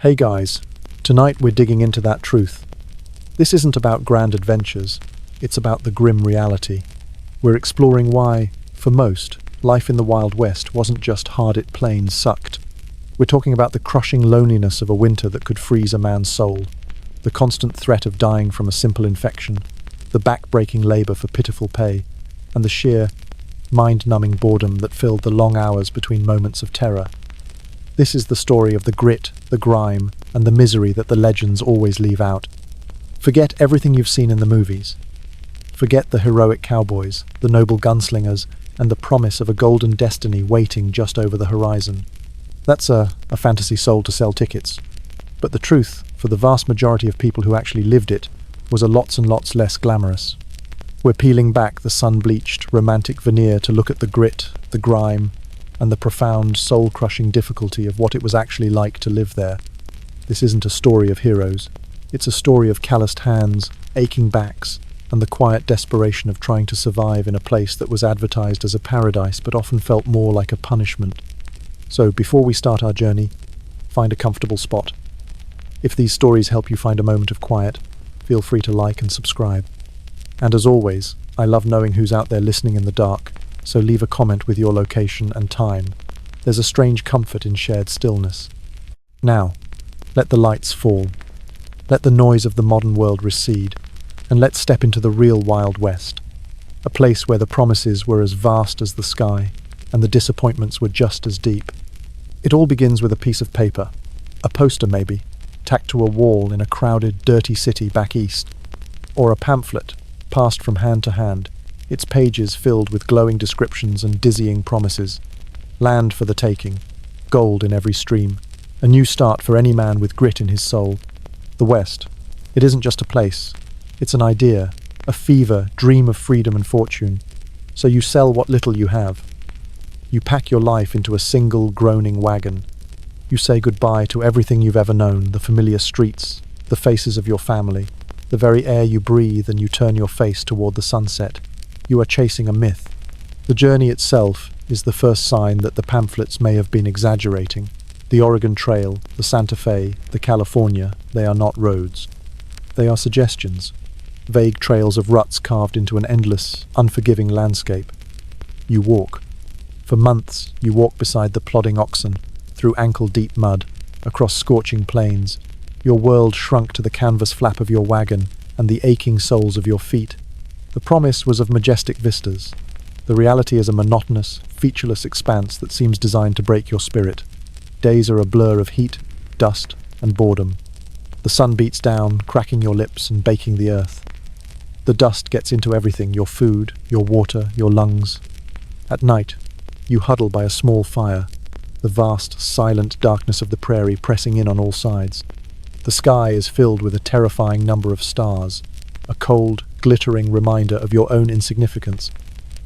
Hey guys, tonight we're digging into that truth. This isn't about grand adventures, it's about the grim reality. We're exploring why, for most, life in the Wild West wasn't just hard it plain sucked. We're talking about the crushing loneliness of a winter that could freeze a man's soul, the constant threat of dying from a simple infection, the back-breaking labor for pitiful pay, and the sheer, mind-numbing boredom that filled the long hours between moments of terror. This is the story of the grit, the grime, and the misery that the legends always leave out. Forget everything you've seen in the movies. Forget the heroic cowboys, the noble gunslingers, and the promise of a golden destiny waiting just over the horizon. That's a fantasy sold to sell tickets. But the truth, for the vast majority of people who actually lived it, was a lots and lots less glamorous. We're peeling back the sun-bleached, romantic veneer to look at the grit, the grime, and the profound, soul-crushing difficulty of what it was actually like to live there. This isn't a story of heroes. It's a story of calloused hands, aching backs, and the quiet desperation of trying to survive in a place that was advertised as a paradise but often felt more like a punishment. So, before we start our journey, find a comfortable spot. If these stories help you find a moment of quiet, feel free to like and subscribe. And as always, I love knowing who's out there listening in the dark, so leave a comment with your location and time. There's a strange comfort in shared stillness. Now, let the lights fall. Let the noise of the modern world recede, and let's step into the real Wild West, a place where the promises were as vast as the sky, and the disappointments were just as deep. It all begins with a piece of paper, a poster maybe, tacked to a wall in a crowded, dirty city back east, or a pamphlet, passed from hand to hand, its pages filled with glowing descriptions and dizzying promises. Land for the taking, gold in every stream, a new start for any man with grit in his soul. The West, it isn't just a place, it's an idea, a fever, dream of freedom and fortune. So you sell what little you have. You pack your life into a single, groaning wagon. You say goodbye to everything you've ever known, the familiar streets, the faces of your family, the very air you breathe, and you turn your face toward the sunset. You are chasing a myth. The journey itself is the first sign that the pamphlets may have been exaggerating. The Oregon Trail, the Santa Fe, the California, they are not roads. They are suggestions, vague trails of ruts carved into an endless, unforgiving landscape. You walk. For months, you walk beside the plodding oxen, through ankle-deep mud, across scorching plains. Your world shrunk to the canvas flap of your wagon and the aching soles of your feet. The promise was of majestic vistas. The reality is a monotonous, featureless expanse that seems designed to break your spirit. Days are a blur of heat, dust, and boredom. The sun beats down, cracking your lips and baking the earth. The dust gets into everything, your food, your water, your lungs. At night, you huddle by a small fire, the vast, silent darkness of the prairie pressing in on all sides. The sky is filled with a terrifying number of stars, a cold, glittering reminder of your own insignificance.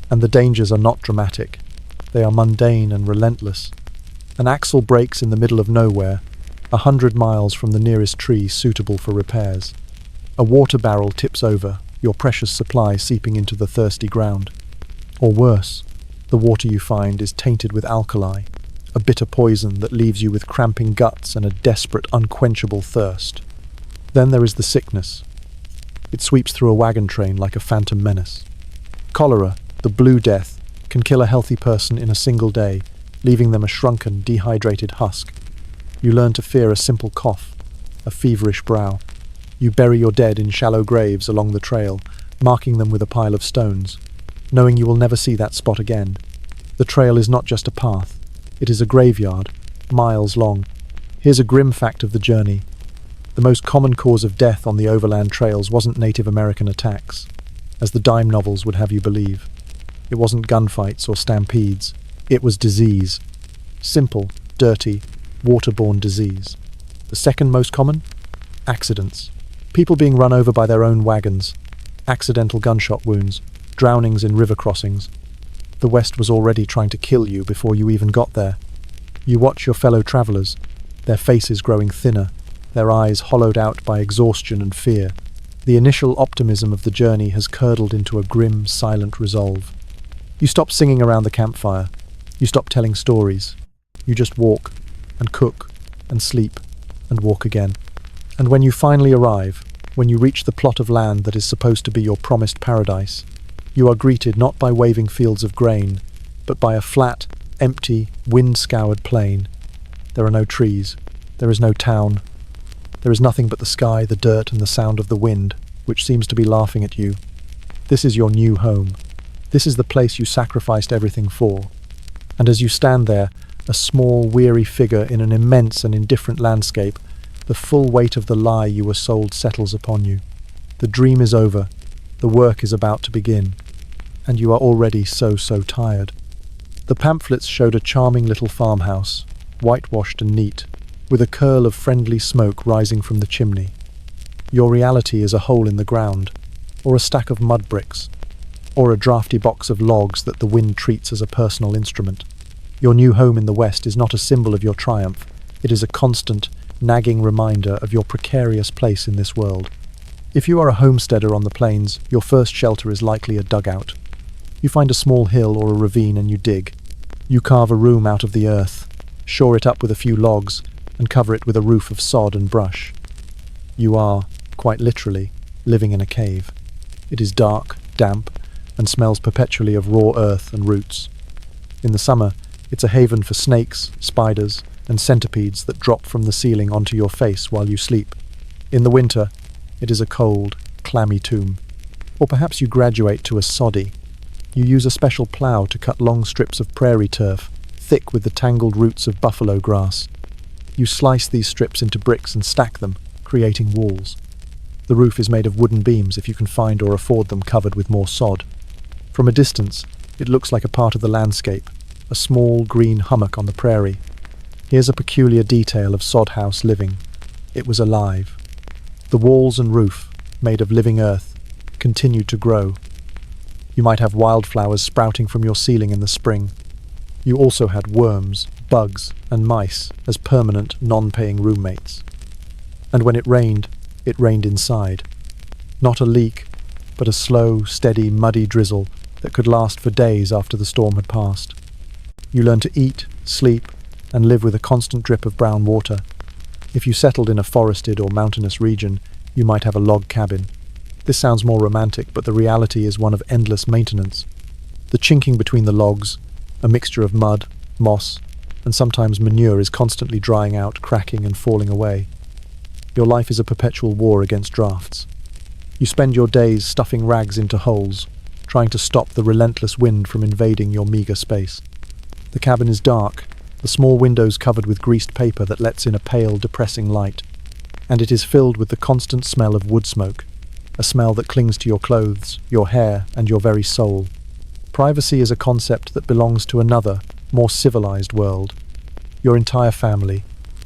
And the dangers are not dramatic. They are mundane and relentless. An axle breaks in the middle of nowhere, 100 miles from the nearest tree suitable for repairs. A water barrel tips over, your precious supply seeping into the thirsty ground. Or worse, the water you find is tainted with alkali, a bitter poison that leaves you with cramping guts and a desperate, unquenchable thirst. Then there is the sickness. It sweeps through a wagon train like a phantom menace. Cholera, the blue death, can kill a healthy person in a single day, leaving them a shrunken, dehydrated husk. You learn to fear a simple cough, a feverish brow. You bury your dead in shallow graves along the trail, marking them with a pile of stones, knowing you will never see that spot again. The trail is not just a path, it is a graveyard, miles long. Here's a grim fact of the journey. The most common cause of death on the overland trails wasn't Native American attacks, as the dime novels would have you believe. It wasn't gunfights or stampedes. It was disease. Simple, dirty, waterborne disease. The second most common? Accidents. People being run over by their own wagons. Accidental gunshot wounds. Drownings in river crossings. The West was already trying to kill you before you even got there. You watch your fellow travelers, their faces growing thinner, their eyes hollowed out by exhaustion and fear. The initial optimism of the journey has curdled into a grim, silent resolve. You stop singing around the campfire. You stop telling stories. You just walk and cook and sleep and walk again. And when you finally arrive, when you reach the plot of land that is supposed to be your promised paradise, you are greeted not by waving fields of grain, but by a flat, empty, wind-scoured plain. There are no trees. There is no town. There is nothing but the sky, the dirt, and the sound of the wind, which seems to be laughing at you. This is your new home. This is the place you sacrificed everything for. And as you stand there, a small, weary figure in an immense and indifferent landscape, the full weight of the lie you were sold settles upon you. The dream is over. The work is about to begin. And you are already so tired. The pamphlets showed a charming little farmhouse, whitewashed and neat, with a curl of friendly smoke rising from the chimney. Your reality is a hole in the ground, or a stack of mud bricks, or a drafty box of logs that the wind treats as a personal instrument. Your new home in the West is not a symbol of your triumph. It is a constant, nagging reminder of your precarious place in this world. If you are a homesteader on the plains, your first shelter is likely a dugout. You find a small hill or a ravine and you dig. You carve a room out of the earth, shore it up with a few logs, and cover it with a roof of sod and brush. You are, quite literally, living in a cave. It is dark, damp, and smells perpetually of raw earth and roots. In the summer, it's a haven for snakes, spiders, and centipedes that drop from the ceiling onto your face while you sleep. In the winter, it is a cold, clammy tomb. Or perhaps you graduate to a soddy. You use a special plough to cut long strips of prairie turf, thick with the tangled roots of buffalo grass. You slice these strips into bricks and stack them, creating walls. The roof is made of wooden beams if you can find or afford them covered with more sod. From a distance, it looks like a part of the landscape, a small green hummock on the prairie. Here's a peculiar detail of sod house living. It was alive. The walls and roof, made of living earth, continued to grow. You might have wildflowers sprouting from your ceiling in the spring. You also had worms, bugs, and mice as permanent, non-paying roommates. And when it rained inside. Not a leak, but a slow, steady, muddy drizzle that could last for days after the storm had passed. You learned to eat, sleep, and live with a constant drip of brown water. If you settled in a forested or mountainous region, you might have a log cabin. This sounds more romantic, but the reality is one of endless maintenance. The chinking between the logs, a mixture of mud, moss, and sometimes manure is constantly drying out, cracking and falling away. Your life is a perpetual war against drafts. You spend your days stuffing rags into holes, trying to stop the relentless wind from invading your meager space. The cabin is dark, the small windows covered with greased paper that lets in a pale, depressing light, and it is filled with the constant smell of wood smoke, a smell that clings to your clothes, your hair, and your very soul. Privacy is a concept that belongs to another, more civilized world. Your entire family,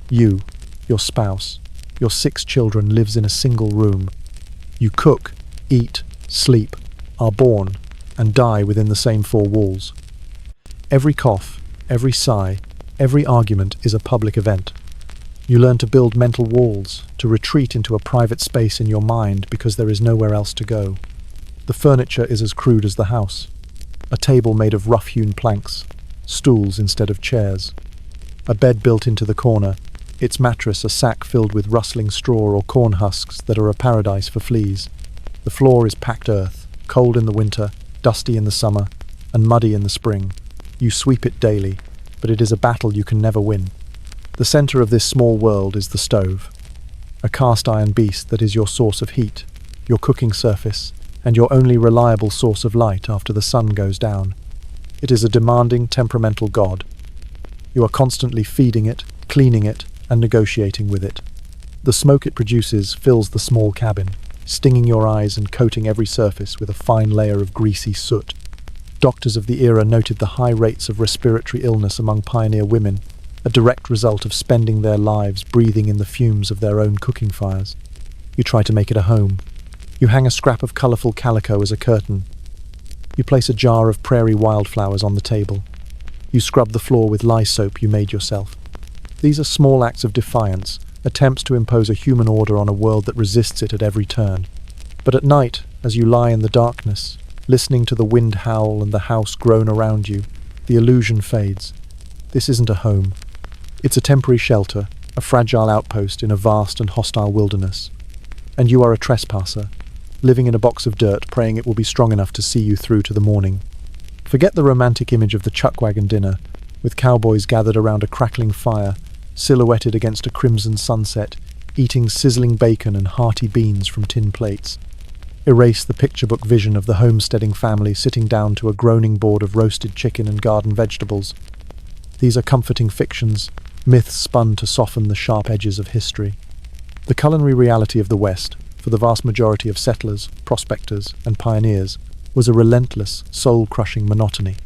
you, your spouse, your 6 children lives in a single room. You cook, eat, sleep, are born, and die within the same 4 walls. Every cough, every sigh, every argument is a public event. You learn to build mental walls, to retreat into a private space in your mind because there is nowhere else to go. The furniture is as crude as the house. A table made of rough-hewn planks, stools instead of chairs. A bed built into the corner, its mattress a sack filled with rustling straw or corn husks that are a paradise for fleas. The floor is packed earth, cold in the winter, dusty in the summer, and muddy in the spring. You sweep it daily, but it is a battle you can never win. The center of this small world is the stove, a cast-iron beast that is your source of heat, your cooking surface, and your only reliable source of light after the sun goes down. It is a demanding, temperamental god. You are constantly feeding it, cleaning it, and negotiating with it. The smoke it produces fills the small cabin, stinging your eyes and coating every surface with a fine layer of greasy soot. Doctors of the era noted the high rates of respiratory illness among pioneer women, a direct result of spending their lives breathing in the fumes of their own cooking fires. You try to make it a home. You hang a scrap of colourful calico as a curtain. You place a jar of prairie wildflowers on the table. You scrub the floor with lye soap you made yourself. These are small acts of defiance, attempts to impose a human order on a world that resists it at every turn. But at night, as you lie in the darkness, listening to the wind howl and the house groan around you, the illusion fades. This isn't a home. It's a temporary shelter, a fragile outpost in a vast and hostile wilderness. And you are a trespasser, living in a box of dirt, praying it will be strong enough to see you through to the morning. Forget the romantic image of the chuck wagon dinner, with cowboys gathered around a crackling fire, silhouetted against a crimson sunset, eating sizzling bacon and hearty beans from tin plates. Erase the picture-book vision of the homesteading family sitting down to a groaning board of roasted chicken and garden vegetables. These are comforting fictions, myths spun to soften the sharp edges of history. The culinary reality of the West, for the vast majority of settlers, prospectors, and pioneers, was a relentless, soul-crushing monotony.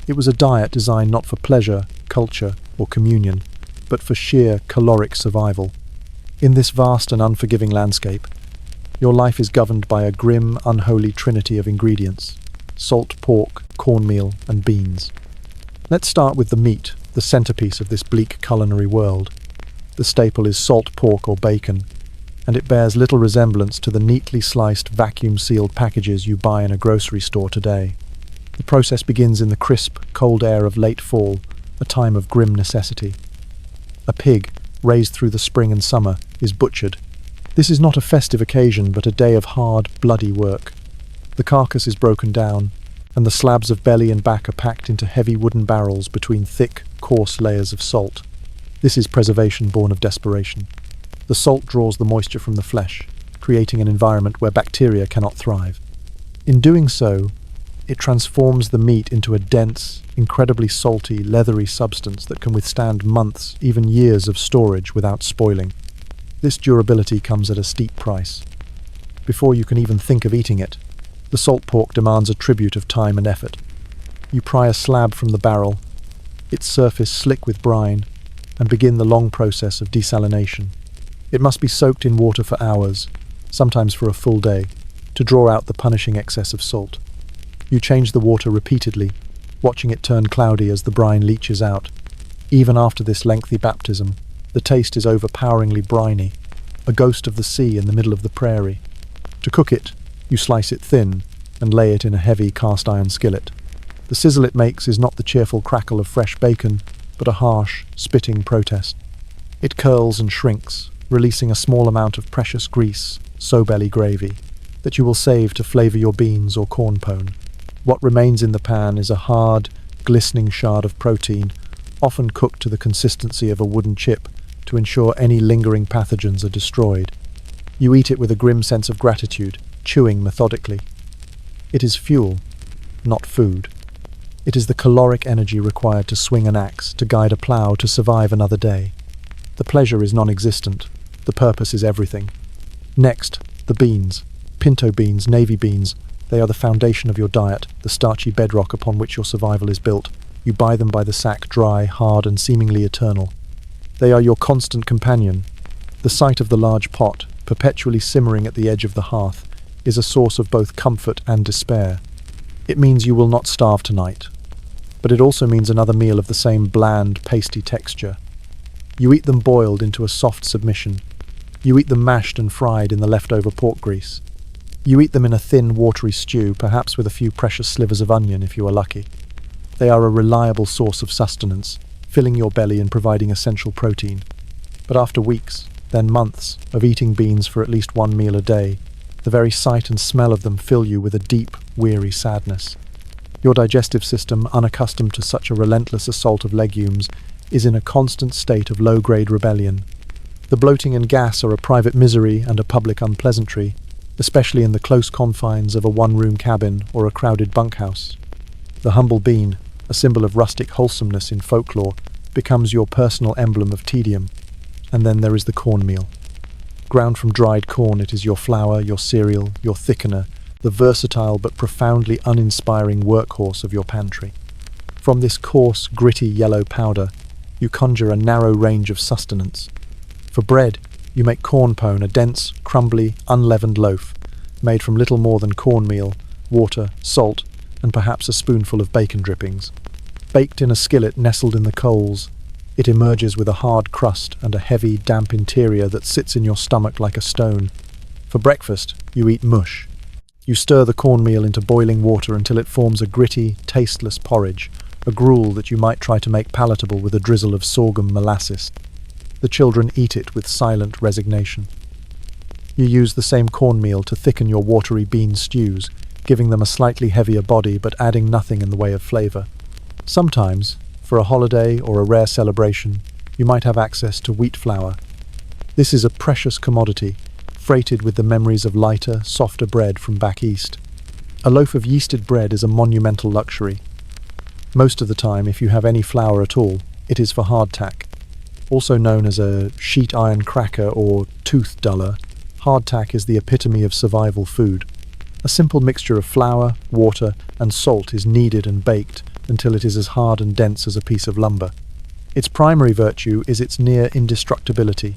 It was a diet designed not for pleasure, culture, or communion, but for sheer caloric survival. In this vast and unforgiving landscape, your life is governed by a grim, unholy trinity of ingredients: salt pork, cornmeal, and beans. Let's start with the meat, the centerpiece of this bleak culinary world. The staple is salt pork or bacon, and it bears little resemblance to the neatly sliced, vacuum-sealed packages you buy in a grocery store today. The process begins in the crisp, cold air of late fall, a time of grim necessity. A pig, raised through the spring and summer, is butchered. This is not a festive occasion, but a day of hard, bloody work. The carcass is broken down, and the slabs of belly and back are packed into heavy wooden barrels between thick, coarse layers of salt. This is preservation born of desperation. The salt draws the moisture from the flesh, creating an environment where bacteria cannot thrive. In doing so, it transforms the meat into a dense, incredibly salty, leathery substance that can withstand months, even years of storage without spoiling. This durability comes at a steep price. Before you can even think of eating it, the salt pork demands a tribute of time and effort. You pry a slab from the barrel, its surface slick with brine, and begin the long process of desalination. It must be soaked in water for hours, sometimes for a full day, to draw out the punishing excess of salt. You change the water repeatedly, watching it turn cloudy as the brine leaches out. Even after this lengthy baptism, the taste is overpoweringly briny, a ghost of the sea in the middle of the prairie. To cook it, you slice it thin and lay it in a heavy cast-iron skillet. The sizzle it makes is not the cheerful crackle of fresh bacon, but a harsh, spitting protest. It curls and shrinks, releasing a small amount of precious grease, sow-belly gravy, that you will save to flavour your beans or corn pone. What remains in the pan is a hard, glistening shard of protein, often cooked to the consistency of a wooden chip, to ensure any lingering pathogens are destroyed. You eat it with a grim sense of gratitude, chewing methodically. It is fuel, not food. It is the caloric energy required to swing an axe, to guide a plough, to survive another day. The pleasure is non-existent. The purpose is everything. Next, the beans. Pinto beans, navy beans. They are the foundation of your diet, the starchy bedrock upon which your survival is built. You buy them by the sack, dry, hard, and seemingly eternal. They are your constant companion. The sight of the large pot, perpetually simmering at the edge of the hearth, is a source of both comfort and despair. It means you will not starve tonight, but it also means another meal of the same bland, pasty texture. You eat them boiled into a soft submission. You eat them mashed and fried in the leftover pork grease. You eat them in a thin, watery stew, perhaps with a few precious slivers of onion if you are lucky. They are a reliable source of sustenance, filling your belly and providing essential protein. But after weeks, then months, of eating beans for at least one meal a day, the very sight and smell of them fill you with a deep, weary sadness. Your digestive system, unaccustomed to such a relentless assault of legumes, is in a constant state of low-grade rebellion. The bloating and gas are a private misery and a public unpleasantry, especially in the close confines of a one-room cabin or a crowded bunkhouse. The humble bean, a symbol of rustic wholesomeness in folklore, becomes your personal emblem of tedium. And then there is the cornmeal. Ground from dried corn, it is your flour, your cereal, your thickener, the versatile but profoundly uninspiring workhorse of your pantry. From this coarse, gritty yellow powder, you conjure a narrow range of sustenance. For bread, you make corn pone, a dense, crumbly, unleavened loaf, made from little more than cornmeal, water, salt, and perhaps a spoonful of bacon drippings. Baked in a skillet nestled in the coals, it emerges with a hard crust and a heavy, damp interior that sits in your stomach like a stone. For breakfast, you eat mush. You stir the cornmeal into boiling water until it forms a gritty, tasteless porridge, a gruel that you might try to make palatable with a drizzle of sorghum molasses. The children eat it with silent resignation. You use the same cornmeal to thicken your watery bean stews, giving them a slightly heavier body but adding nothing in the way of flavor. Sometimes, for a holiday or a rare celebration, you might have access to wheat flour. This is a precious commodity, freighted with the memories of lighter, softer bread from back east. A loaf of yeasted bread is a monumental luxury. Most of the time, if you have any flour at all, it is for hardtack. Also known as a sheet iron cracker or tooth duller, hardtack is the epitome of survival food. A simple mixture of flour, water, and salt is kneaded and baked until it is as hard and dense as a piece of lumber. Its primary virtue is its near indestructibility.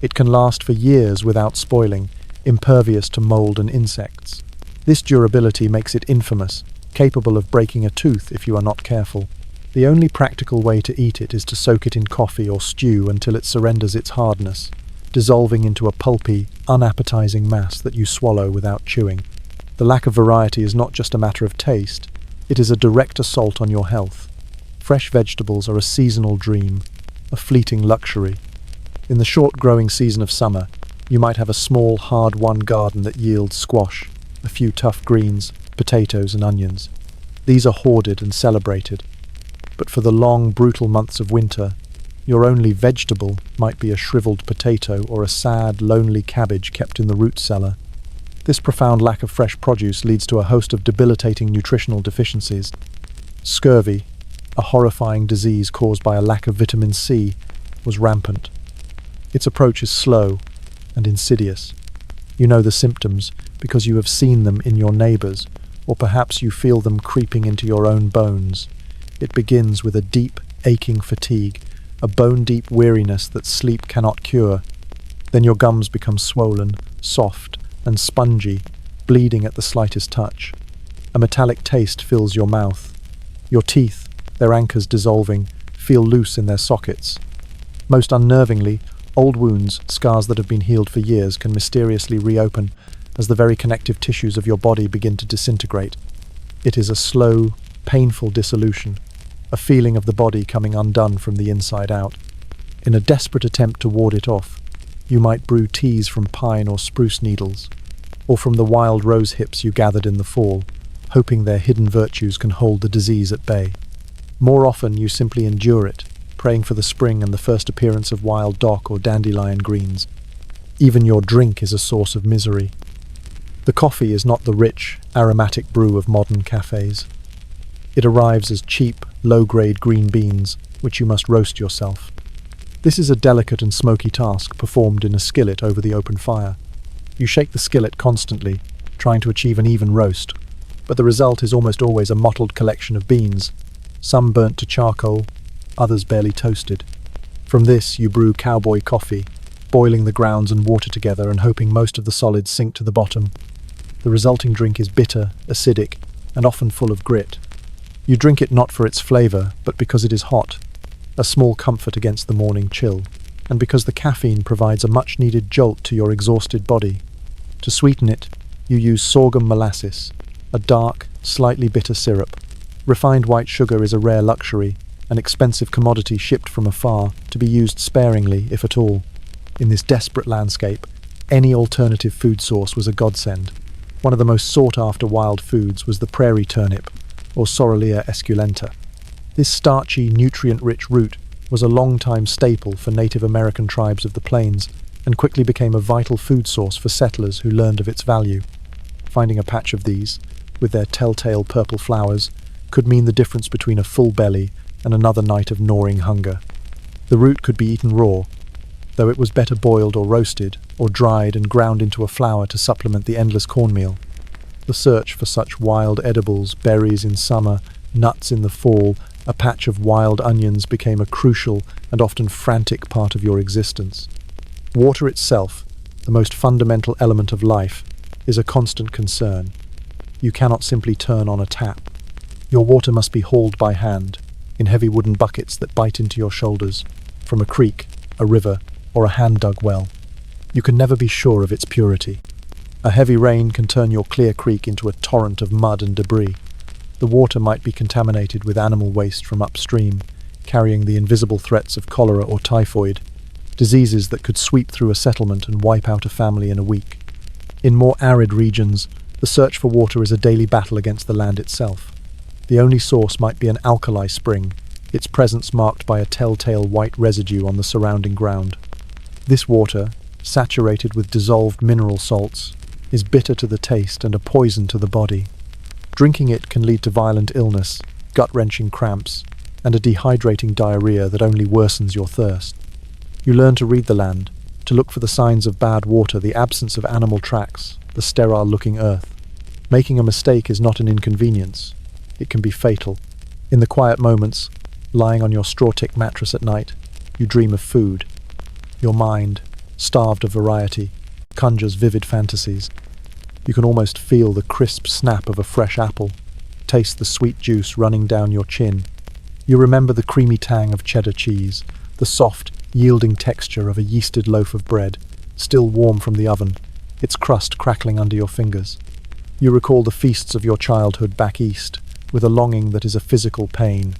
It can last for years without spoiling, impervious to mold and insects. This durability makes it infamous, capable of breaking a tooth if you are not careful. The only practical way to eat it is to soak it in coffee or stew until it surrenders its hardness, dissolving into a pulpy, unappetizing mass that you swallow without chewing. The lack of variety is not just a matter of taste, it is a direct assault on your health. Fresh vegetables are a seasonal dream, a fleeting luxury. In the short growing season of summer, you might have a small, hard-won garden that yields squash, a few tough greens, potatoes and onions. These are hoarded and celebrated. But for the long, brutal months of winter, your only vegetable might be a shriveled potato or a sad, lonely cabbage kept in the root cellar. This profound lack of fresh produce leads to a host of debilitating nutritional deficiencies. Scurvy, a horrifying disease caused by a lack of vitamin C, was rampant. Its approach is slow and insidious. You know the symptoms because you have seen them in your neighbors, or perhaps you feel them creeping into your own bones. It begins with a deep, aching fatigue, a bone-deep weariness that sleep cannot cure. Then your gums become swollen, soft, and spongy, bleeding at the slightest touch. A metallic taste fills your mouth. Your teeth, their anchors dissolving, feel loose in their sockets. Most unnervingly, old wounds, scars that have been healed for years, can mysteriously reopen as the very connective tissues of your body begin to disintegrate. It is a slow, painful dissolution, a feeling of the body coming undone from the inside out. In a desperate attempt to ward it off, you might brew teas from pine or spruce needles, or from the wild rose hips you gathered in the fall, hoping their hidden virtues can hold the disease at bay. More often you simply endure it, praying for the spring and the first appearance of wild dock or dandelion greens. Even your drink is a source of misery. The coffee is not the rich, aromatic brew of modern cafes. It arrives as cheap, low-grade green beans, which you must roast yourself. This is a delicate and smoky task performed in a skillet over the open fire. You shake the skillet constantly, trying to achieve an even roast, but the result is almost always a mottled collection of beans, some burnt to charcoal, others barely toasted. From this you brew cowboy coffee, boiling the grounds and water together and hoping most of the solids sink to the bottom. The resulting drink is bitter, acidic, and often full of grit. You drink it not for its flavor, but because it is hot, a small comfort against the morning chill, and because the caffeine provides a much-needed jolt to your exhausted body. To sweeten it, you use sorghum molasses, a dark, slightly bitter syrup. Refined white sugar is a rare luxury, an expensive commodity shipped from afar, to be used sparingly, if at all. In this desperate landscape, any alternative food source was a godsend. One of the most sought-after wild foods was the prairie turnip, or Sorrelia esculenta. This starchy, nutrient-rich root was a long-time staple for Native American tribes of the plains, and quickly became a vital food source for settlers who learned of its value. Finding a patch of these, with their telltale purple flowers, could mean the difference between a full belly and another night of gnawing hunger. The root could be eaten raw, though it was better boiled or roasted, or dried and ground into a flour to supplement the endless cornmeal. The search for such wild edibles, berries in summer, nuts in the fall, a patch of wild onions became a crucial and often frantic part of your existence. Water itself, the most fundamental element of life, is a constant concern. You cannot simply turn on a tap. Your water must be hauled by hand, in heavy wooden buckets that bite into your shoulders, from a creek, a river, or a hand-dug well. You can never be sure of its purity. A heavy rain can turn your clear creek into a torrent of mud and debris. The water might be contaminated with animal waste from upstream, carrying the invisible threats of cholera or typhoid. diseases that could sweep through a settlement and wipe out a family in a week. In more arid regions, the search for water is a daily battle against the land itself. The only source might be an alkali spring, its presence marked by a telltale white residue on the surrounding ground. This water, saturated with dissolved mineral salts, is bitter to the taste and a poison to the body. Drinking it can lead to violent illness, gut-wrenching cramps, and a dehydrating diarrhea that only worsens your thirst. You learn to read the land, to look for the signs of bad water, the absence of animal tracks, the sterile-looking earth. Making a mistake is not an inconvenience. It can be fatal. In the quiet moments, lying on your straw-tick mattress at night, you dream of food. Your mind, starved of variety, conjures vivid fantasies. You can almost feel the crisp snap of a fresh apple, taste the sweet juice running down your chin. You remember the creamy tang of cheddar cheese, the soft, yielding texture of a yeasted loaf of bread, still warm from the oven, its crust crackling under your fingers. You recall the feasts of your childhood back east, with a longing that is a physical pain,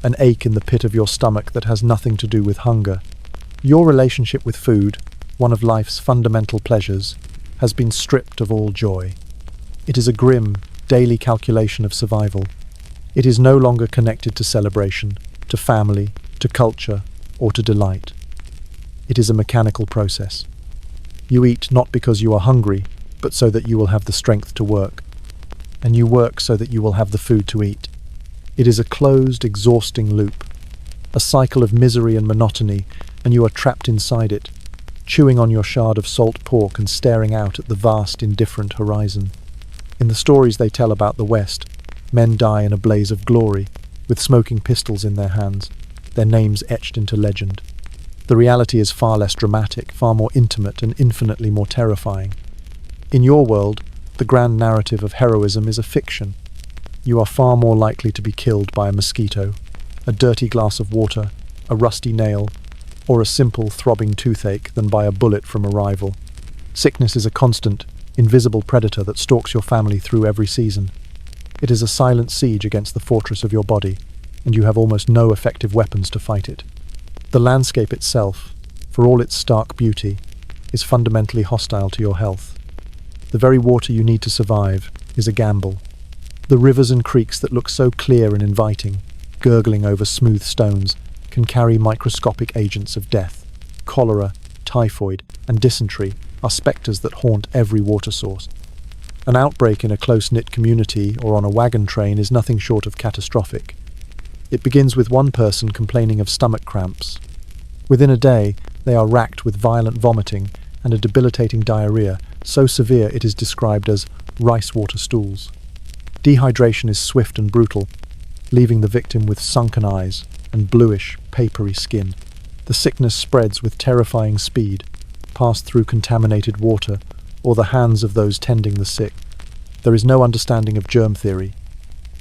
an ache in the pit of your stomach that has nothing to do with hunger. Your relationship with food, one of life's fundamental pleasures, has been stripped of all joy. It is a grim, daily calculation of survival. It is no longer connected to celebration, to family, to culture, or to delight. It is a mechanical process. You eat not because you are hungry, but so that you will have the strength to work. And you work so that you will have the food to eat. It is a closed, exhausting loop, a cycle of misery and monotony, and you are trapped inside it, chewing on your shard of salt pork and staring out at the vast, indifferent horizon. In the stories they tell about the West, men die in a blaze of glory, with smoking pistols in their hands, their names etched into legend. The reality is far less dramatic, far more intimate, and infinitely more terrifying. In your world, the grand narrative of heroism is a fiction. You are far more likely to be killed by a mosquito, a dirty glass of water, a rusty nail, or a simple throbbing toothache than by a bullet from a rival. Sickness is a constant, invisible predator that stalks your family through every season. It is a silent siege against the fortress of your body, and you have almost no effective weapons to fight it. The landscape itself, for all its stark beauty, is fundamentally hostile to your health. The very water you need to survive is a gamble. The rivers and creeks that look so clear and inviting, gurgling over smooth stones, can carry microscopic agents of death. Cholera, typhoid, and dysentery are spectres that haunt every water source. An outbreak in a close-knit community or on a wagon train is nothing short of catastrophic. It begins with one person complaining of stomach cramps. Within a day, they are racked with violent vomiting and a debilitating diarrhea, so severe it is described as rice water stools. Dehydration is swift and brutal, leaving the victim with sunken eyes and bluish, papery skin. The sickness spreads with terrifying speed, passed through contaminated water or the hands of those tending the sick. There is no understanding of germ theory.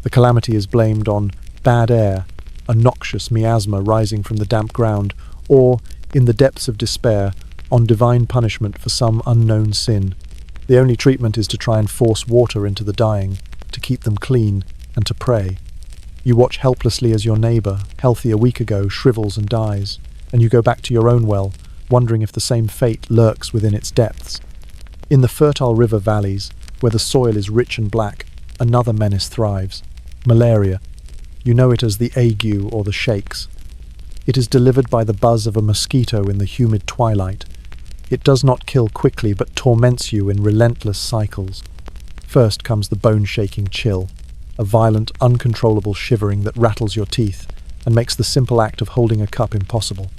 The calamity is blamed on bad air, a noxious miasma rising from the damp ground, or, in the depths of despair, on divine punishment for some unknown sin. The only treatment is to try and force water into the dying, to keep them clean, and to pray. You watch helplessly as your neighbour, healthy a week ago, shrivels and dies, and you go back to your own well, wondering if the same fate lurks within its depths. In the fertile river valleys, where the soil is rich and black, another menace thrives: malaria. You know it as the ague or the shakes. It is delivered by the buzz of a mosquito in the humid twilight. It does not kill quickly, but torments you in relentless cycles. First comes the bone-shaking chill, a violent, uncontrollable shivering that rattles your teeth and makes the simple act of holding a cup impossible.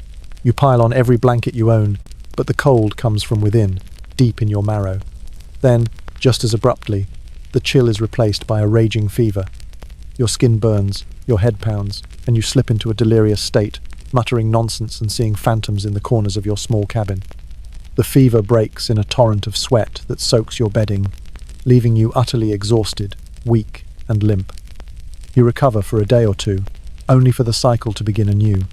You pile on every blanket you own, but the cold comes from within, deep in your marrow. Then, just as abruptly, the chill is replaced by a raging fever. Your skin burns, your head pounds, and you slip into a delirious state, muttering nonsense and seeing phantoms in the corners of your small cabin. The fever breaks in a torrent of sweat that soaks your bedding, leaving you utterly exhausted, weak, and limp. You recover for a day or two, only for the cycle to begin anew.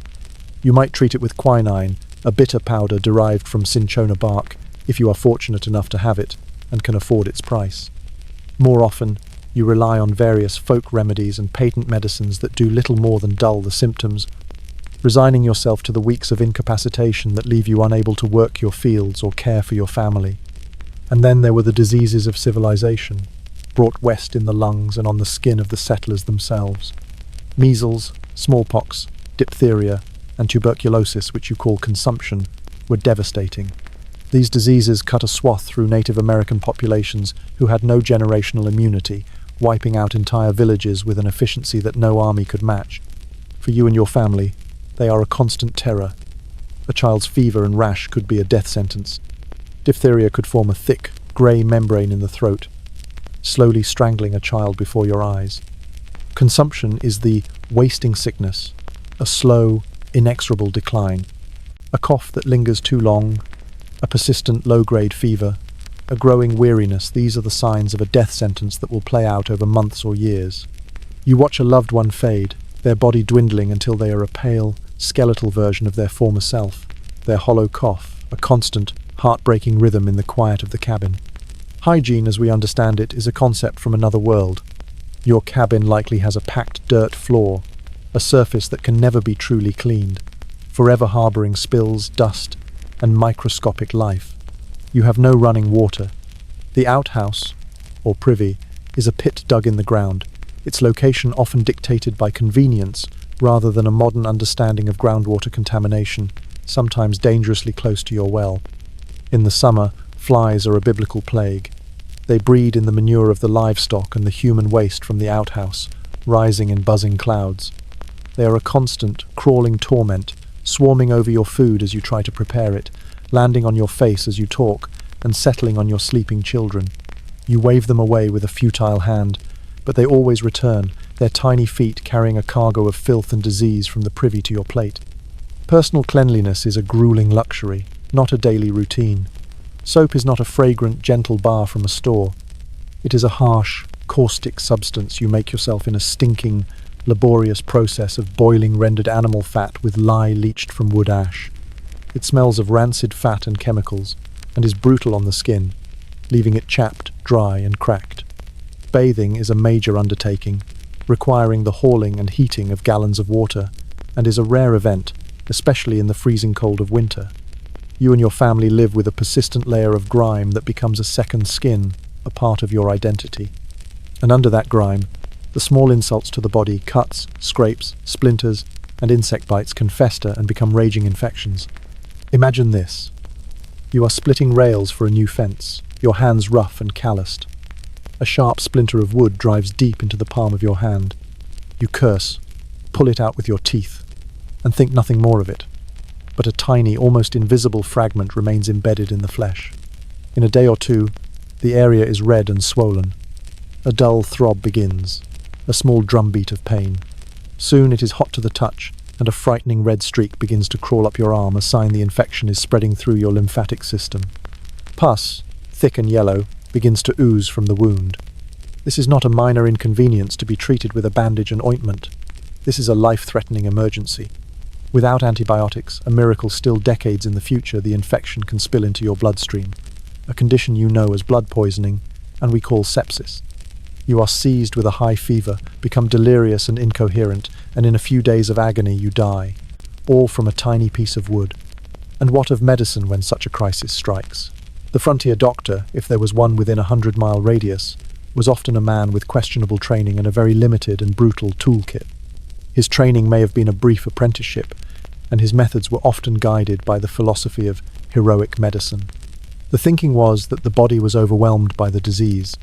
You might treat it with quinine, a bitter powder derived from cinchona bark, if you are fortunate enough to have it and can afford its price. More often, you rely on various folk remedies and patent medicines that do little more than dull the symptoms resigning yourself to the weeks of incapacitation that leave you unable to work your fields or care for your family. And then there were the diseases of civilization, brought west in the lungs and on the skin of the settlers themselves. Measles, smallpox, diphtheria, and tuberculosis, which you call consumption, were devastating. These diseases cut a swath through Native American populations who had no generational immunity, wiping out entire villages with an efficiency that no army could match. For you and your family, they are a constant terror. A child's fever and rash could be a death sentence. Diphtheria could form a thick, grey membrane in the throat, slowly strangling a child before your eyes. Consumption is the wasting sickness, a slow, inexorable decline. A cough that lingers too long, a persistent low-grade fever, a growing weariness, these are the signs of a death sentence that will play out over months or years. You watch a loved one fade, their body dwindling until they are a pale, skeletal version of their former self, their hollow cough, a constant, heartbreaking rhythm in the quiet of the cabin. Hygiene, as we understand it, is a concept from another world. Your cabin likely has a packed dirt floor, a surface that can never be truly cleaned, forever harboring spills, dust, and microscopic life. You have no running water. The outhouse, or privy, is a pit dug in the ground, its location often dictated by convenience rather than a modern understanding of groundwater contamination, sometimes dangerously close to your well. In the summer, flies are a biblical plague. They breed in the manure of the livestock and the human waste from the outhouse, rising in buzzing clouds. They are a constant, crawling torment, swarming over your food as you try to prepare it, landing on your face as you talk, and settling on your sleeping children. You wave them away with a futile hand, but they always return, their tiny feet carrying a cargo of filth and disease from the privy to your plate. Personal cleanliness is a grueling luxury, not a daily routine. Soap is not a fragrant, gentle bar from a store. It is a harsh, caustic substance you make yourself in a stinking, laborious process of boiling rendered animal fat with lye leached from wood ash. It smells of rancid fat and chemicals, and is brutal on the skin, leaving it chapped, dry, and cracked. Bathing is a major undertaking, requiring the hauling and heating of gallons of water, and is a rare event, especially in the freezing cold of winter. You and your family live with a persistent layer of grime that becomes a second skin, a part of your identity. And under that grime, the small insults to the body, cuts, scrapes, splinters, and insect bites can fester and become raging infections. Imagine this. You are splitting rails for a new fence, your hands rough and calloused. A sharp splinter of wood drives deep into the palm of your hand. You curse, pull it out with your teeth, and think nothing more of it. But a tiny, almost invisible fragment remains embedded in the flesh. In a day or two, the area is red and swollen. A dull throb begins, a small drumbeat of pain. Soon it is hot to the touch, and a frightening red streak begins to crawl up your arm, a sign the infection is spreading through your lymphatic system. Pus, thick and yellow, begins to ooze from the wound. This is not a minor inconvenience to be treated with a bandage and ointment. This is a life-threatening emergency. Without antibiotics, a miracle still decades in the future, the infection can spill into your bloodstream, a condition you know as blood poisoning, and we call sepsis. You are seized with a high fever, become delirious and incoherent, and in a few days of agony you die, all from a tiny piece of wood. And what of medicine when such a crisis strikes? The frontier doctor, if there was one within a 100-mile radius, was often a man with questionable training and a very limited and brutal toolkit. His training may have been a brief apprenticeship, and his methods were often guided by the philosophy of heroic medicine. The thinking was that the body was overwhelmed by the disease,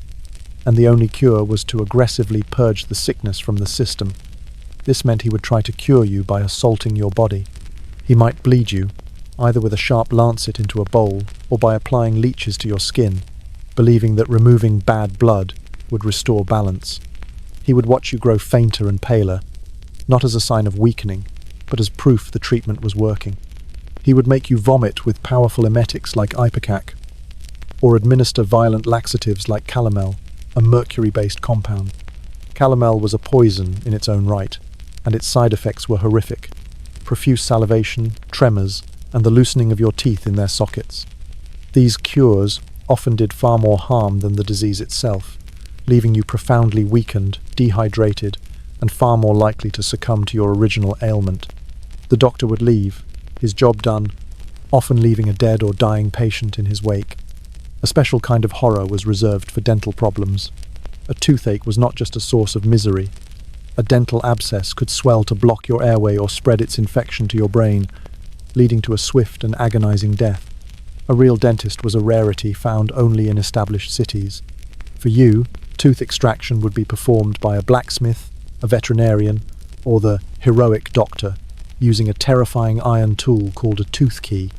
and the only cure was to aggressively purge the sickness from the system. This meant he would try to cure you by assaulting your body. He might bleed you, either with a sharp lancet into a bowl or by applying leeches to your skin, believing that removing bad blood would restore balance. He would watch you grow fainter and paler, not as a sign of weakening, but as proof the treatment was working. He would make you vomit with powerful emetics like ipecac, or administer violent laxatives like calomel, a mercury-based compound. Calomel was a poison in its own right, and its side effects were horrific. Profuse salivation, tremors, and the loosening of your teeth in their sockets. These cures often did far more harm than the disease itself, leaving you profoundly weakened, dehydrated, and far more likely to succumb to your original ailment. The doctor would leave, his job done, often leaving a dead or dying patient in his wake. A special kind of horror was reserved for dental problems. A toothache was not just a source of misery. A dental abscess could swell to block your airway or spread its infection to your brain, leading to a swift and agonizing death. A real dentist was a rarity found only in established cities. For you, tooth extraction would be performed by a blacksmith, a veterinarian, or the heroic doctor, using a terrifying iron tool called a tooth key.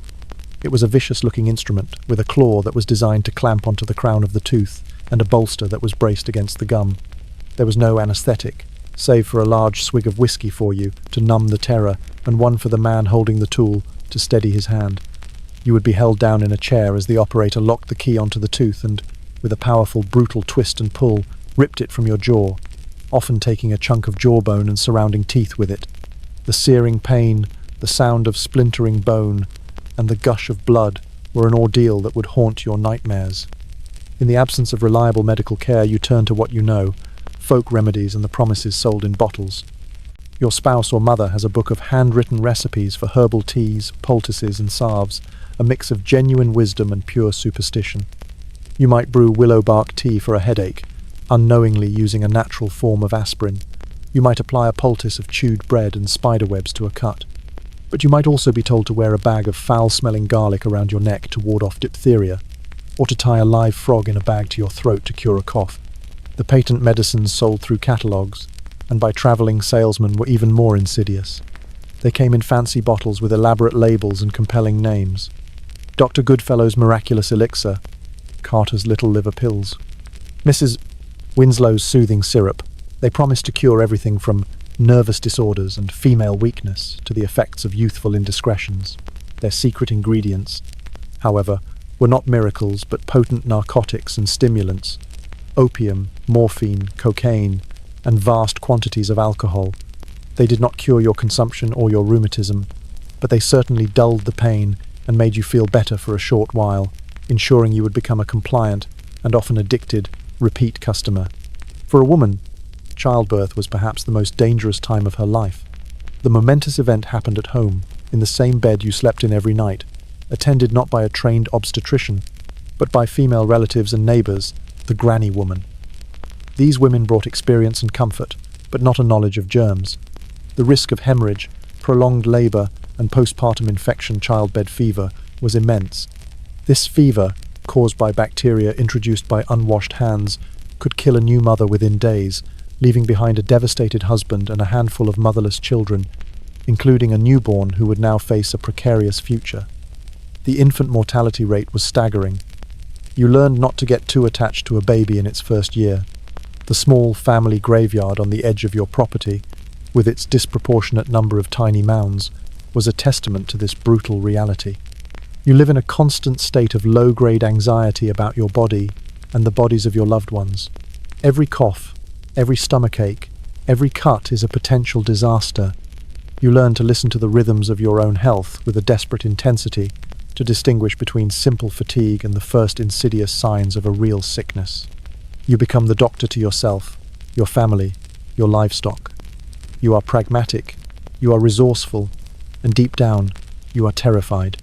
It was a vicious-looking instrument with a claw that was designed to clamp onto the crown of the tooth and a bolster that was braced against the gum. There was no anesthetic, save for a large swig of whiskey for you to numb the terror and one for the man holding the tool to steady his hand. You would be held down in a chair as the operator locked the key onto the tooth and, with a powerful, brutal twist and pull, ripped it from your jaw, often taking a chunk of jawbone and surrounding teeth with it. The searing pain, the sound of splintering bone, and the gush of blood were an ordeal that would haunt your nightmares. In the absence of reliable medical care, you turn to what you know, folk remedies and the promises sold in bottles. Your spouse or mother has a book of handwritten recipes for herbal teas, poultices and salves, a mix of genuine wisdom and pure superstition. You might brew willow bark tea for a headache, unknowingly using a natural form of aspirin. You might apply a poultice of chewed bread and spiderwebs to a cut. But you might also be told to wear a bag of foul-smelling garlic around your neck to ward off diphtheria, or to tie a live frog in a bag to your throat to cure a cough. The patent medicines sold through catalogues, and by travelling salesmen, were even more insidious. They came in fancy bottles with elaborate labels and compelling names. Dr. Goodfellow's miraculous elixir, Carter's little liver pills, Mrs. Winslow's soothing syrup. They promised to cure everything from nervous disorders and female weakness to the effects of youthful indiscretions. Their secret ingredients, however, were not miracles but potent narcotics and stimulants. Opium, morphine, cocaine, and vast quantities of alcohol. They did not cure your consumption or your rheumatism, but they certainly dulled the pain and made you feel better for a short while, ensuring you would become a compliant and often addicted repeat customer. For a woman, childbirth was perhaps the most dangerous time of her life. The momentous event happened at home, in the same bed you slept in every night, attended not by a trained obstetrician, but by female relatives and neighbours, the granny woman. These women brought experience and comfort, but not a knowledge of germs. The risk of hemorrhage, prolonged labour, and postpartum infection childbed fever was immense. This fever, caused by bacteria introduced by unwashed hands, could kill a new mother within days, leaving behind a devastated husband and a handful of motherless children, including a newborn who would now face a precarious future. The infant mortality rate was staggering. You learned not to get too attached to a baby in its first year. The small family graveyard on the edge of your property, with its disproportionate number of tiny mounds, was a testament to this brutal reality. You live in a constant state of low-grade anxiety about your body and the bodies of your loved ones. Every cough, every stomachache, every cut is a potential disaster. You learn to listen to the rhythms of your own health with a desperate intensity, to distinguish between simple fatigue and the first insidious signs of a real sickness. You become the doctor to yourself, your family, your livestock. You are pragmatic, you are resourceful, and deep down, you are terrified.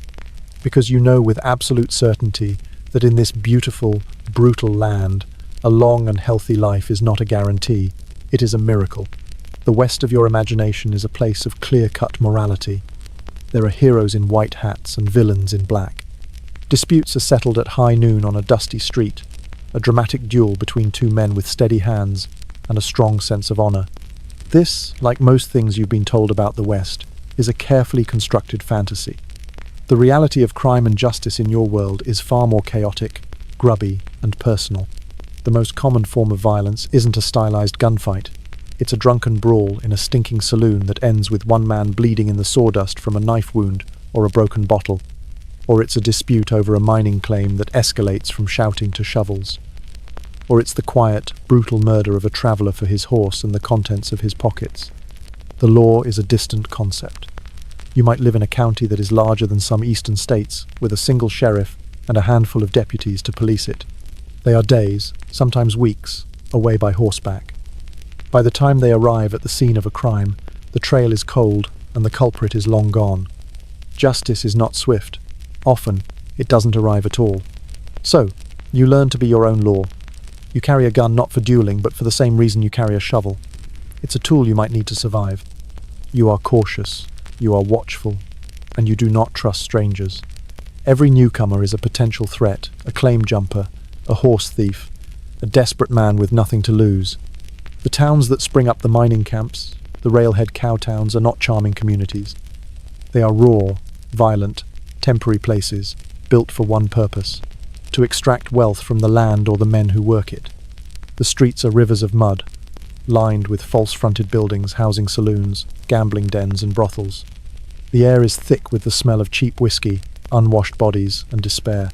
Because you know with absolute certainty that in this beautiful, brutal land, a long and healthy life is not a guarantee, it is a miracle. The west of your imagination is a place of clear-cut morality. There are heroes in white hats and villains in black. Disputes are settled at high noon on a dusty street, a dramatic duel between two men with steady hands and a strong sense of honor. This, like most things you've been told about the West, is a carefully constructed fantasy. The reality of crime and justice in your world is far more chaotic, grubby, and personal. The most common form of violence isn't a stylized gunfight. It's a drunken brawl in a stinking saloon that ends with one man bleeding in the sawdust from a knife wound or a broken bottle. Or it's a dispute over a mining claim that escalates from shouting to shovels. Or it's the quiet, brutal murder of a traveller for his horse and the contents of his pockets. The law is a distant concept. You might live in a county that is larger than some eastern states, with a single sheriff and a handful of deputies to police it. They are days, sometimes weeks, away by horseback. By the time they arrive at the scene of a crime, the trail is cold, and the culprit is long gone. Justice is not swift. Often, it doesn't arrive at all. So, you learn to be your own law. You carry a gun not for dueling, but for the same reason you carry a shovel. It's a tool you might need to survive. You are cautious, you are watchful, and you do not trust strangers. Every newcomer is a potential threat, a claim jumper, a horse thief, a desperate man with nothing to lose. The towns that spring up the mining camps, the railhead cow towns, are not charming communities. They are raw, violent, temporary places, built for one purpose: to extract wealth from the land or the men who work it. The streets are rivers of mud, lined with false-fronted buildings housing saloons, gambling dens and brothels. The air is thick with the smell of cheap whiskey, unwashed bodies and despair.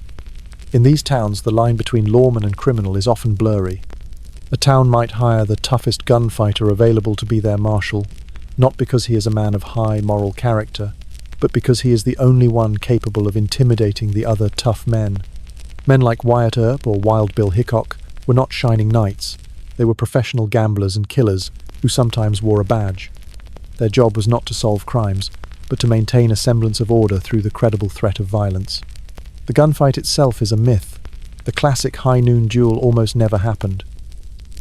In these towns, the line between lawman and criminal is often blurry. A town might hire the toughest gunfighter available to be their marshal, not because he is a man of high moral character, but because he is the only one capable of intimidating the other tough men. Men like Wyatt Earp or Wild Bill Hickok were not shining knights. They were professional gamblers and killers who sometimes wore a badge. Their job was not to solve crimes, but to maintain a semblance of order through the credible threat of violence. The gunfight itself is a myth. The classic high-noon duel almost never happened.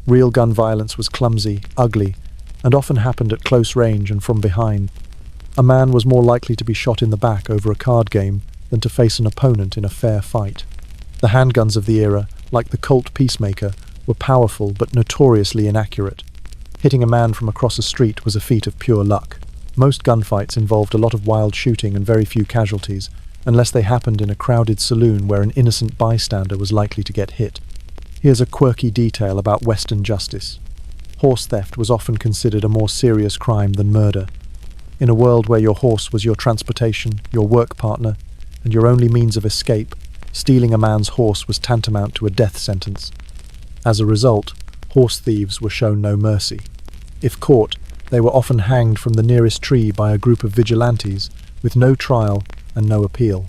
Real gun violence was clumsy, ugly, and often happened at close range and from behind. A man was more likely to be shot in the back over a card game than to face an opponent in a fair fight. The handguns of the era, like the Colt Peacemaker, were powerful but notoriously inaccurate. Hitting a man from across a street was a feat of pure luck. Most gunfights involved a lot of wild shooting and very few casualties, unless they happened in a crowded saloon where an innocent bystander was likely to get hit. Here's a quirky detail about Western justice. Horse theft was often considered a more serious crime than murder. In a world where your horse was your transportation, your work partner, and your only means of escape, stealing a man's horse was tantamount to a death sentence. As a result, horse thieves were shown no mercy. If caught, they were often hanged from the nearest tree by a group of vigilantes, with no trial and no appeal.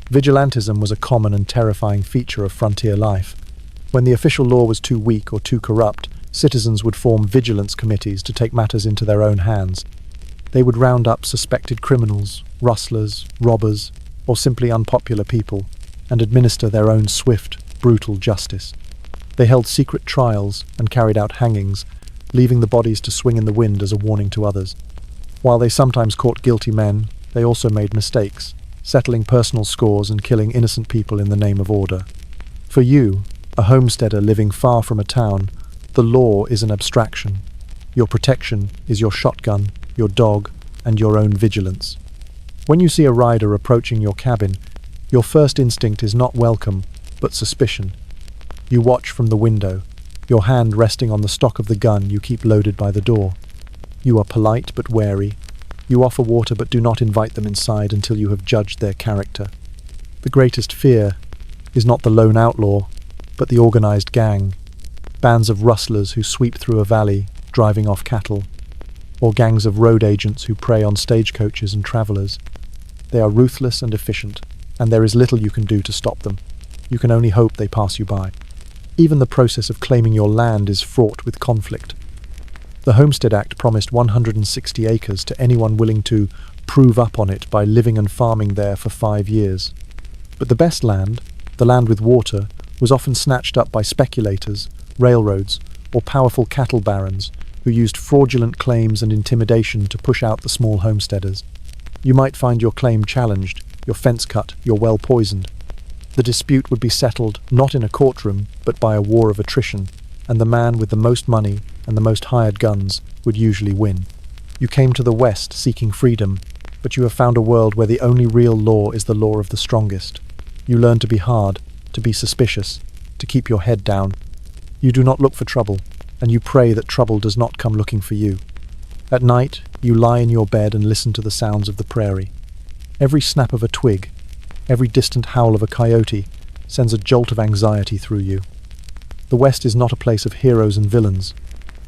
Vigilantism was a common and terrifying feature of frontier life. When the official law was too weak or too corrupt, citizens would form vigilance committees to take matters into their own hands. They would round up suspected criminals, rustlers, robbers, or simply unpopular people, and administer their own swift, brutal justice. They held secret trials and carried out hangings, leaving the bodies to swing in the wind as a warning to others. While they sometimes caught guilty men, they also made mistakes, settling personal scores and killing innocent people in the name of order. For you, a homesteader living far from a town, the law is an abstraction. Your protection is your shotgun, your dog, and your own vigilance. When you see a rider approaching your cabin, your first instinct is not welcome, but suspicion. You watch from the window, your hand resting on the stock of the gun you keep loaded by the door. You are polite but wary. You offer water but do not invite them inside until you have judged their character. The greatest fear is not the lone outlaw, but the organized gang. Bands of rustlers who sweep through a valley, driving off cattle, or gangs of road agents who prey on stagecoaches and travelers. They are ruthless and efficient, and there is little you can do to stop them. You can only hope they pass you by. Even the process of claiming your land is fraught with conflict. The Homestead Act promised 160 acres to anyone willing to prove up on it by living and farming there for 5 years. But the best land, the land with water, was often snatched up by speculators, railroads, or powerful cattle barons who used fraudulent claims and intimidation to push out the small homesteaders. You might find your claim challenged, your fence cut, your well poisoned. The dispute would be settled not in a courtroom, but by a war of attrition, and the man with the most money and the most hired guns would usually win. You came to the West seeking freedom, but you have found a world where the only real law is the law of the strongest. You learn to be hard, to be suspicious, to keep your head down. You do not look for trouble, and you pray that trouble does not come looking for you. At night, you lie in your bed and listen to the sounds of the prairie. Every snap of a twig, every distant howl of a coyote sends a jolt of anxiety through you. The West is not a place of heroes and villains.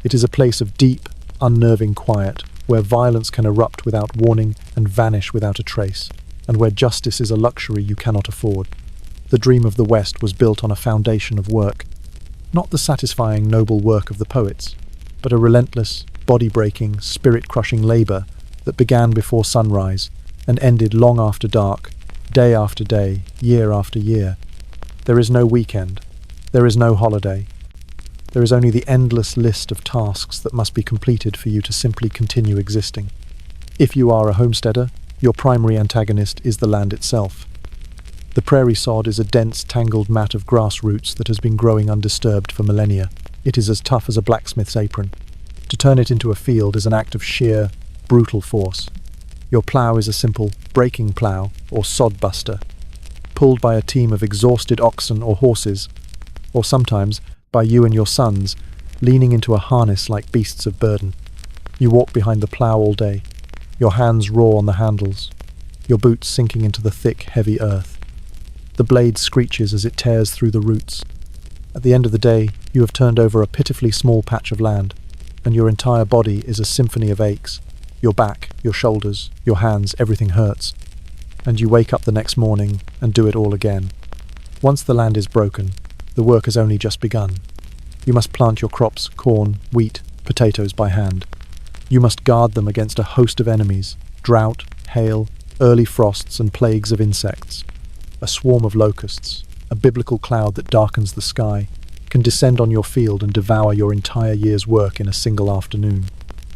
It is a place of deep, unnerving quiet, where violence can erupt without warning and vanish without a trace, and where justice is a luxury you cannot afford. The dream of the West was built on a foundation of work, not the satisfying, noble work of the poets, but a relentless, body-breaking, spirit-crushing labor that began before sunrise and ended long after dark, day after day, year after year. There is no weekend. There is no holiday. There is only the endless list of tasks that must be completed for you to simply continue existing. If you are a homesteader, your primary antagonist is the land itself. The prairie sod is a dense, tangled mat of grass roots that has been growing undisturbed for millennia. It is as tough as a blacksmith's apron. To turn it into a field is an act of sheer, brutal force. Your plough is a simple breaking plough or sod buster, pulled by a team of exhausted oxen or horses, or sometimes by you and your sons, leaning into a harness like beasts of burden. You walk behind the plough all day, your hands raw on the handles, your boots sinking into the thick, heavy earth. The blade screeches as it tears through the roots. At the end of the day, you have turned over a pitifully small patch of land, and your entire body is a symphony of aches. Your back, your shoulders, your hands, everything hurts. And you wake up the next morning and do it all again. Once the land is broken, the work has only just begun. You must plant your crops, corn, wheat, potatoes by hand. You must guard them against a host of enemies, drought, hail, early frosts and plagues of insects. A swarm of locusts, a biblical cloud that darkens the sky, can descend on your field and devour your entire year's work in a single afternoon.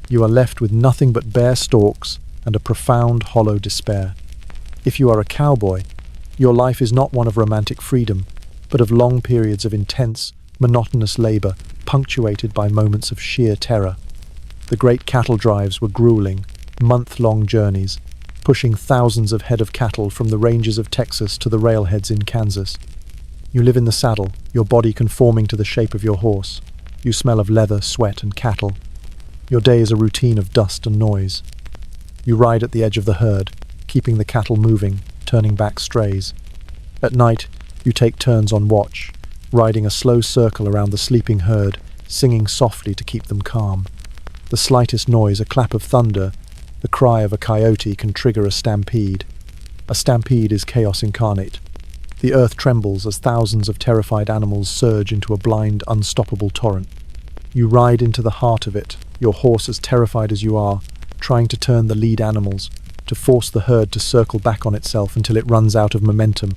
You are left with nothing but bare stalks and a profound, hollow despair. If you are a cowboy, your life is not one of romantic freedom, but of long periods of intense, monotonous labor, punctuated by moments of sheer terror. The great cattle drives were grueling, month-long journeys, pushing thousands of head of cattle from the ranges of Texas to the railheads in Kansas. You live in the saddle, your body conforming to the shape of your horse. You smell of leather, sweat, and cattle. Your day is a routine of dust and noise. You ride at the edge of the herd, keeping the cattle moving, turning back strays. At night, you take turns on watch, riding a slow circle around the sleeping herd, singing softly to keep them calm. The slightest noise, a clap of thunder, the cry of a coyote can trigger a stampede. A stampede is chaos incarnate. The earth trembles as thousands of terrified animals surge into a blind, unstoppable torrent. You ride into the heart of it, your horse as terrified as you are, trying to turn the lead animals, to force the herd to circle back on itself until it runs out of momentum.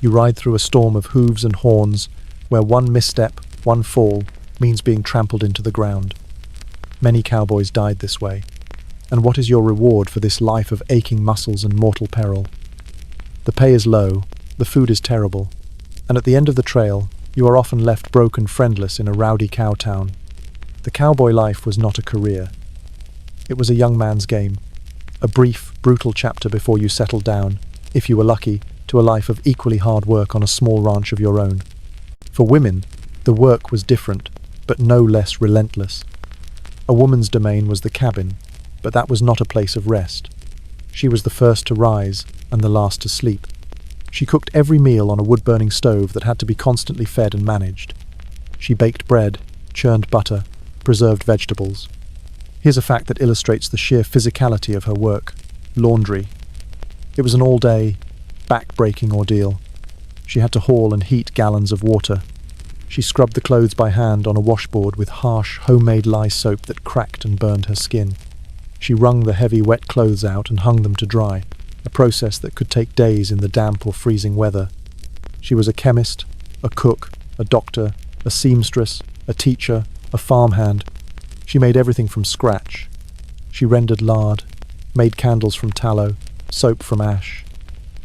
You ride through a storm of hooves and horns, where one misstep, one fall, means being trampled into the ground. Many cowboys died this way. And what is your reward for this life of aching muscles and mortal peril? The pay is low, the food is terrible, and at the end of the trail, you are often left broken, friendless in a rowdy cow town. The cowboy life was not a career. It was a young man's game, a brief, brutal chapter before you settled down, if you were lucky, to a life of equally hard work on a small ranch of your own. For women, the work was different, but no less relentless. A woman's domain was the cabin, but that was not a place of rest. She was the first to rise and the last to sleep. She cooked every meal on a wood-burning stove that had to be constantly fed and managed. She baked bread, churned butter, preserved vegetables. Here's a fact that illustrates the sheer physicality of her work: laundry. It was an all-day, back-breaking ordeal. She had to haul and heat gallons of water. She scrubbed the clothes by hand on a washboard with harsh, homemade lye soap that cracked and burned her skin. She wrung the heavy, wet clothes out and hung them to dry, a process that could take days in the damp or freezing weather. She was a chemist, a cook, a doctor, a seamstress, a teacher, a farmhand. She made everything from scratch. She rendered lard, made candles from tallow, soap from ash.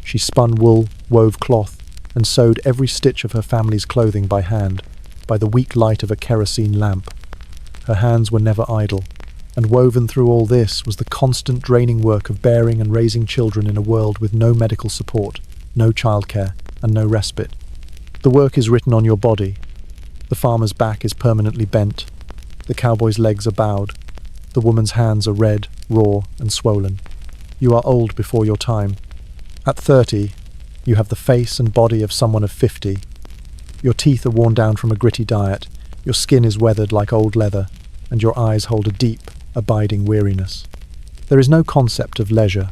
She spun wool, wove cloth, and sewed every stitch of her family's clothing by hand, by the weak light of a kerosene lamp. Her hands were never idle, and woven through all this was the constant draining work of bearing and raising children in a world with no medical support, no childcare, and no respite. The work is written on your body. The farmer's back is permanently bent. The cowboy's legs are bowed. The woman's hands are red, raw, and swollen. You are old before your time. At 30, you have the face and body of someone of 50. Your teeth are worn down from a gritty diet. Your skin is weathered like old leather, and your eyes hold a deep, abiding weariness. There is no concept of leisure.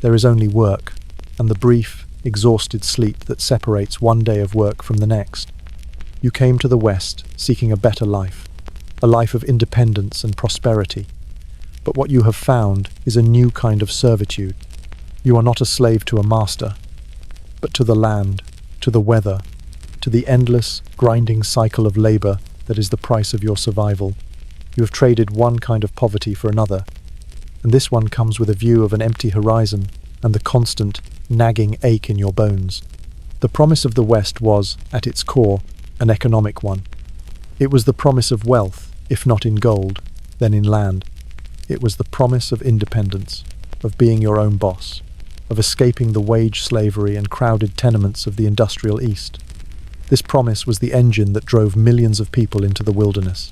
There is only work, and the brief, exhausted sleep that separates one day of work from the next. You came to the West seeking a better life, a life of independence and prosperity. But what you have found is a new kind of servitude. You are not a slave to a master, but to the land, to the weather, to the endless, grinding cycle of labor that is the price of your survival. You have traded one kind of poverty for another, and this one comes with a view of an empty horizon and the constant, nagging ache in your bones. The promise of the West was, at its core, an economic one. It was the promise of wealth, if not in gold, then in land. It was the promise of independence, of being your own boss, of escaping the wage slavery and crowded tenements of the industrial East. This promise was the engine that drove millions of people into the wilderness.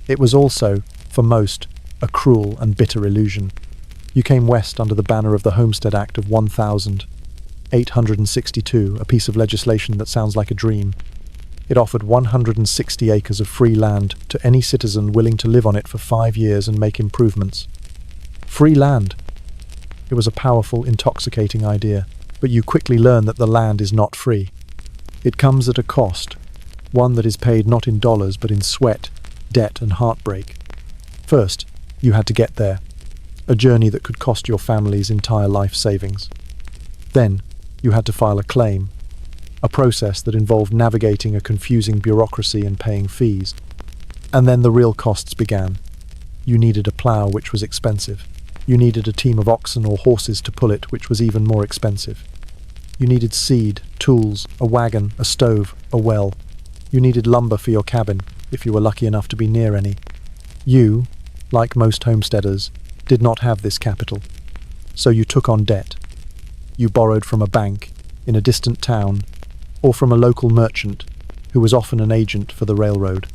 It was also, for most, a cruel and bitter illusion. You came west under the banner of the Homestead Act of 1862, a piece of legislation that sounds like a dream. It offered 160 acres of free land to any citizen willing to live on it for 5 years and make improvements. Free land! It was a powerful, intoxicating idea, but you quickly learn that the land is not free. It comes at a cost, one that is paid not in dollars but in sweat, debt and heartbreak. First, you had to get there, a journey that could cost your family's entire life savings. Then, you had to file a claim, a process that involved navigating a confusing bureaucracy and paying fees. And then the real costs began. You needed a plough, which was expensive. You needed a team of oxen or horses to pull it, which was even more expensive. You needed seed, tools, a wagon, a stove, a well. You needed lumber for your cabin, if you were lucky enough to be near any. You, like most homesteaders, did not have this capital. So you took on debt. You borrowed from a bank, in a distant town, or from a local merchant, who was often an agent for the railroad.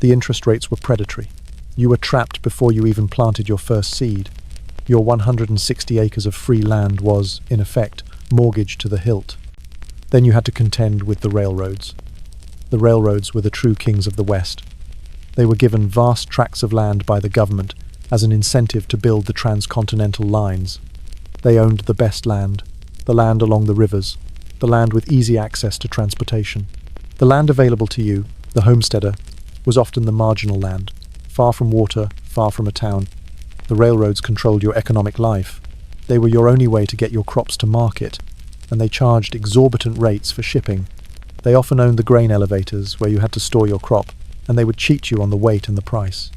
The interest rates were predatory. You were trapped before you even planted your first seed. Your 160 acres of free land was, in effect, mortgaged to the hilt. Then you had to contend with the railroads. The railroads were the true kings of the West. They were given vast tracts of land by the government as an incentive to build the transcontinental lines. They owned the best land, the land along the rivers, the land with easy access to transportation. The land available to you, the homesteader, was often the marginal land, far from water, far from a town. The railroads controlled your economic life. They were your only way to get your crops to market, and they charged exorbitant rates for shipping. They often owned the grain elevators where you had to store your crop, and they would cheat you on the weight and the price.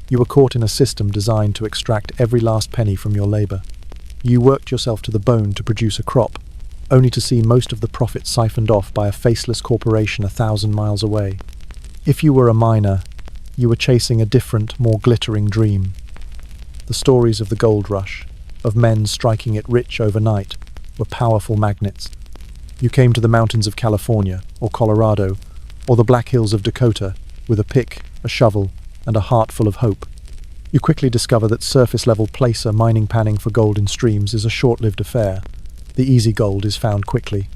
You were caught in a system designed to extract every last penny from your labor. You worked yourself to the bone to produce a crop, only to see most of the profit siphoned off by a faceless corporation 1,000 miles away. If you were a miner, you were chasing a different, more glittering dream. The stories of the gold rush, of men striking it rich overnight, were powerful magnets. You came to the mountains of California, or Colorado, or the Black Hills of Dakota, with a pick, a shovel, and a heart full of hope. You quickly discover that surface-level placer mining panning for gold in streams is a short-lived affair. The easy gold is found quickly.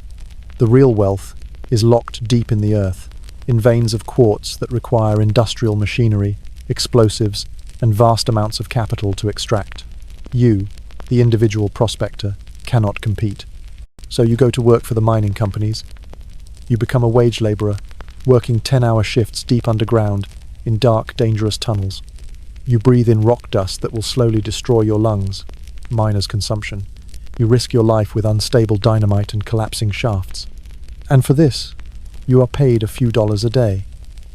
The real wealth is locked deep in the earth, in veins of quartz that require industrial machinery, explosives, and vast amounts of capital to extract. You, the individual prospector, cannot compete. So you go to work for the mining companies. You become a wage laborer, working 10-hour shifts deep underground, in dark, dangerous tunnels. You breathe in rock dust that will slowly destroy your lungs, miner's consumption. You risk your life with unstable dynamite and collapsing shafts. And for this, you are paid a few dollars a day,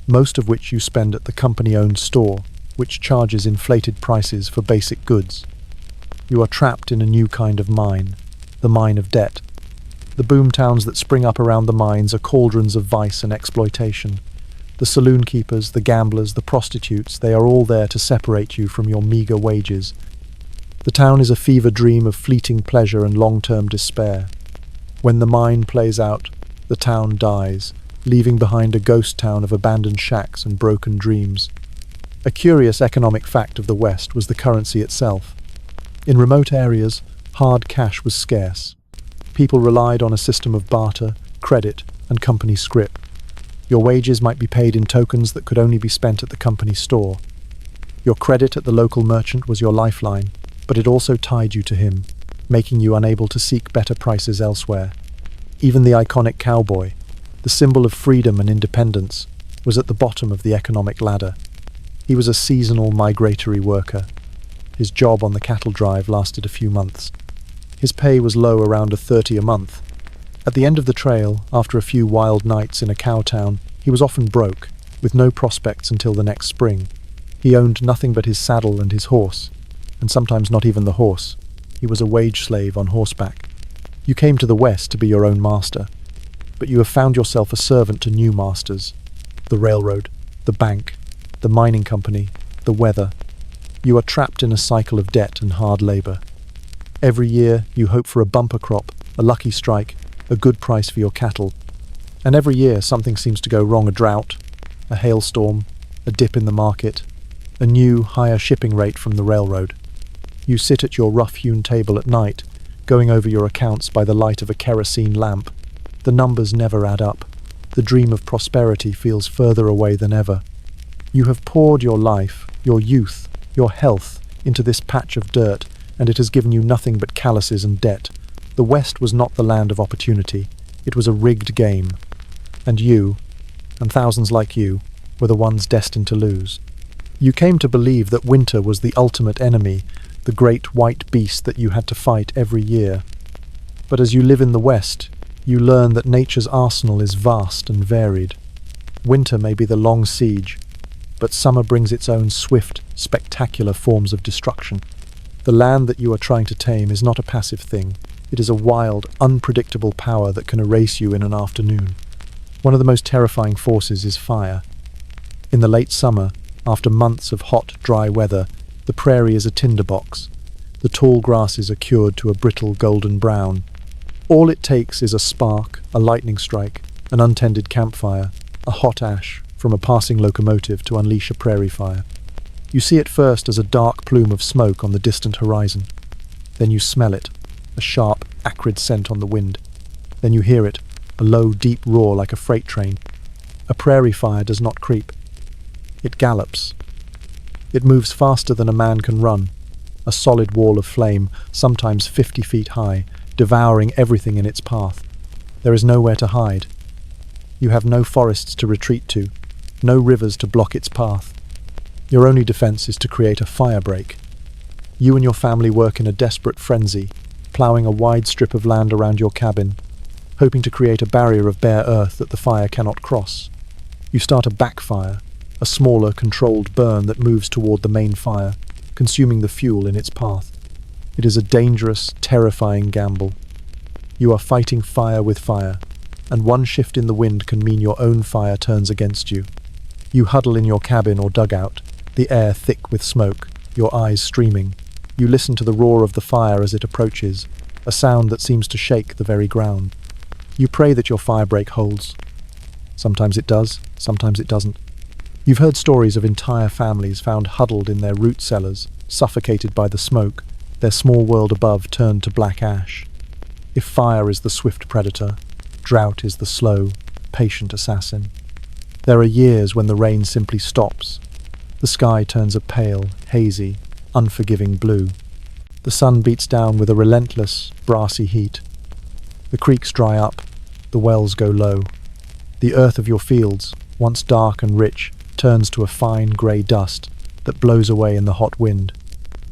most of which you spend at the company-owned store, which charges inflated prices for basic goods. You are trapped in a new kind of mine, the mine of debt. The boom towns that spring up around the mines are cauldrons of vice and exploitation. The saloon keepers, the gamblers, the prostitutes, they are all there to separate you from your meager wages. The town is a fever dream of fleeting pleasure and long-term despair. When the mine plays out, the town dies, leaving behind a ghost town of abandoned shacks and broken dreams. A curious economic fact of the West was the currency itself. In remote areas, hard cash was scarce. People relied on a system of barter, credit, and company scrip. Your wages might be paid in tokens that could only be spent at the company store. Your credit at the local merchant was your lifeline, but it also tied you to him, making you unable to seek better prices elsewhere. Even the iconic cowboy, the symbol of freedom and independence, was at the bottom of the economic ladder. He was a seasonal migratory worker. His job on the cattle drive lasted a few months. His pay was low, around $30 a month. At the end of the trail, after a few wild nights in a cow town, he was often broke, with no prospects until the next spring. He owned nothing but his saddle and his horse, and sometimes not even the horse. He was a wage slave on horseback. You came to the West to be your own master, but you have found yourself a servant to new masters. The railroad, the bank, the mining company, the weather. You are trapped in a cycle of debt and hard labor. Every year you hope for a bumper crop, a lucky strike, a good price for your cattle. And every year something seems to go wrong: a drought, a hailstorm, a dip in the market, a new, higher shipping rate from the railroad. You sit at your rough-hewn table at night, going over your accounts by the light of a kerosene lamp. The numbers never add up. The dream of prosperity feels further away than ever. You have poured your life, your youth, your health into this patch of dirt, and it has given you nothing but calluses and debt. The West was not the land of opportunity. It was a rigged game. And you, and thousands like you, were the ones destined to lose. You came to believe that winter was the ultimate enemy, the great white beast that you had to fight every year. But as you live in the West, you learn that nature's arsenal is vast and varied. Winter may be the long siege, but summer brings its own swift, spectacular forms of destruction. The land that you are trying to tame is not a passive thing. It is a wild, unpredictable power that can erase you in an afternoon. One of the most terrifying forces is fire. In the late summer, after months of hot, dry weather, the prairie is a tinderbox. The tall grasses are cured to a brittle golden brown. All it takes is a spark, a lightning strike, an untended campfire, a hot ash from a passing locomotive to unleash a prairie fire. You see it first as a dark plume of smoke on the distant horizon. Then you smell it, a sharp, acrid scent on the wind. Then you hear it, a low, deep roar like a freight train. A prairie fire does not creep. It gallops. It moves faster than a man can run, a solid wall of flame, sometimes 50 feet high, devouring everything in its path. There is nowhere to hide. You have no forests to retreat to, no rivers to block its path. Your only defense is to create a fire break. You and your family work in a desperate frenzy, ploughing a wide strip of land around your cabin, hoping to create a barrier of bare earth that the fire cannot cross. You start a backfire, a smaller, controlled burn that moves toward the main fire, consuming the fuel in its path. It is a dangerous, terrifying gamble. You are fighting fire with fire, and one shift in the wind can mean your own fire turns against you. You huddle in your cabin or dugout, the air thick with smoke, your eyes streaming. You listen to the roar of the fire as it approaches, a sound that seems to shake the very ground. You pray that your firebreak holds. Sometimes it does, sometimes it doesn't. You've heard stories of entire families found huddled in their root cellars, suffocated by the smoke, their small world above turned to black ash. If fire is the swift predator, drought is the slow, patient assassin. There are years when the rain simply stops. The sky turns a pale, hazy, unforgiving blue. The sun beats down with a relentless, brassy heat. The creeks dry up, the wells go low. The earth of your fields, once dark and rich, turns to a fine grey dust that blows away in the hot wind.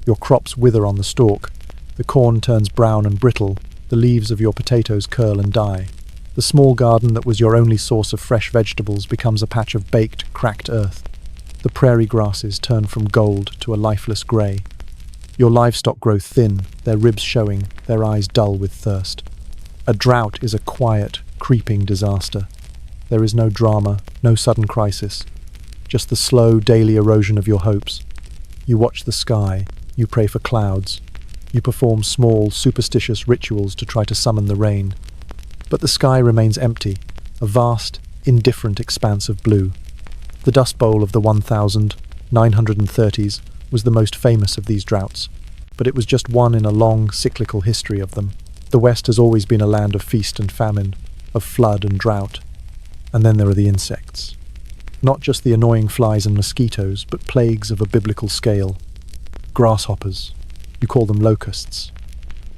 Your crops wither on the stalk. The corn turns brown and brittle. The leaves of your potatoes curl and die. The small garden that was your only source of fresh vegetables becomes a patch of baked, cracked earth. The prairie grasses turn from gold to a lifeless grey. Your livestock grow thin, their ribs showing, their eyes dull with thirst. A drought is a quiet, creeping disaster. There is no drama, no sudden crisis, just the slow, daily erosion of your hopes. You watch the sky, you pray for clouds, you perform small, superstitious rituals to try to summon the rain. But the sky remains empty, a vast, indifferent expanse of blue. The Dust Bowl of the 1930s was the most famous of these droughts, but it was just one in a long, cyclical history of them. The West has always been a land of feast and famine, of flood and drought. And then there are the insects. Not just the annoying flies and mosquitoes, but plagues of a biblical scale. Grasshoppers. You call them locusts.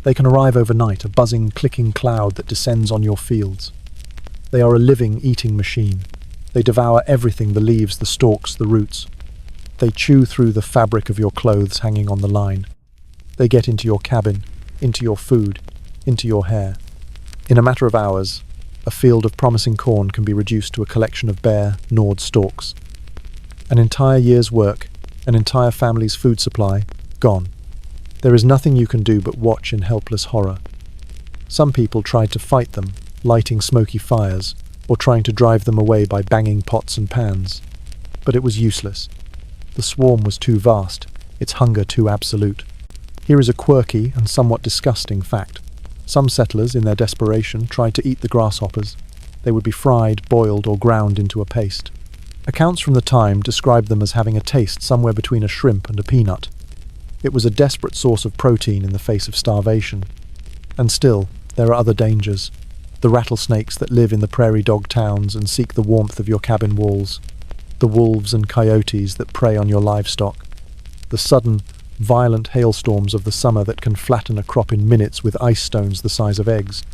They can arrive overnight, a buzzing, clicking cloud that descends on your fields. They are a living, eating machine. They devour everything: the leaves, the stalks, the roots. They chew through the fabric of your clothes hanging on the line. They get into your cabin, into your food, into your hair. In a matter of hours, a field of promising corn can be reduced to a collection of bare, gnawed stalks. An entire year's work, an entire family's food supply, gone. There is nothing you can do but watch in helpless horror. Some people tried to fight them, lighting smoky fires, or trying to drive them away by banging pots and pans. But it was useless. The swarm was too vast, its hunger too absolute. Here is a quirky and somewhat disgusting fact. Some settlers, in their desperation, tried to eat the grasshoppers. They would be fried, boiled, or ground into a paste. Accounts from the time describe them as having a taste somewhere between a shrimp and a peanut. It was a desperate source of protein in the face of starvation. And still, there are other dangers. The rattlesnakes that live in the prairie dog towns and seek the warmth of your cabin walls. The wolves and coyotes that prey on your livestock. The sudden, violent hailstorms of the summer that can flatten a crop in minutes with ice stones the size of eggs.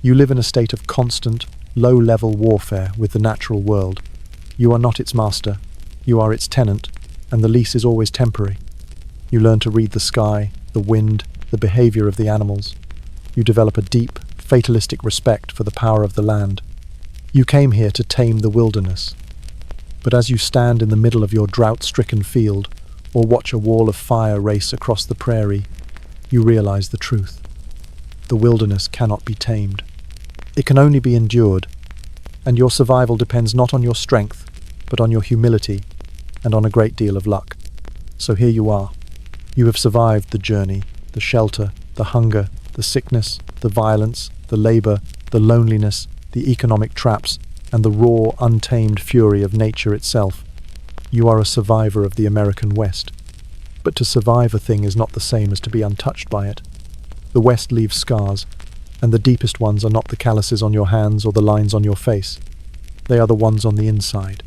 You live in a state of constant, low-level warfare with the natural world. You are not its master, you are its tenant, and the lease is always temporary. You learn to read the sky, the wind, the behavior of the animals. You develop a deep, fatalistic respect for the power of the land. You came here to tame the wilderness. But as you stand in the middle of your drought-stricken field, or watch a wall of fire race across the prairie, you realize the truth. The wilderness cannot be tamed. It can only be endured, and your survival depends not on your strength, but on your humility, and on a great deal of luck. So here you are. You have survived the journey, the shelter, the hunger, the sickness, the violence, the labor, the loneliness, the economic traps, and the raw, untamed fury of nature itself. You are a survivor of the American West. But to survive a thing is not the same as to be untouched by it. The West leaves scars, and the deepest ones are not the calluses on your hands or the lines on your face. They are the ones on the inside.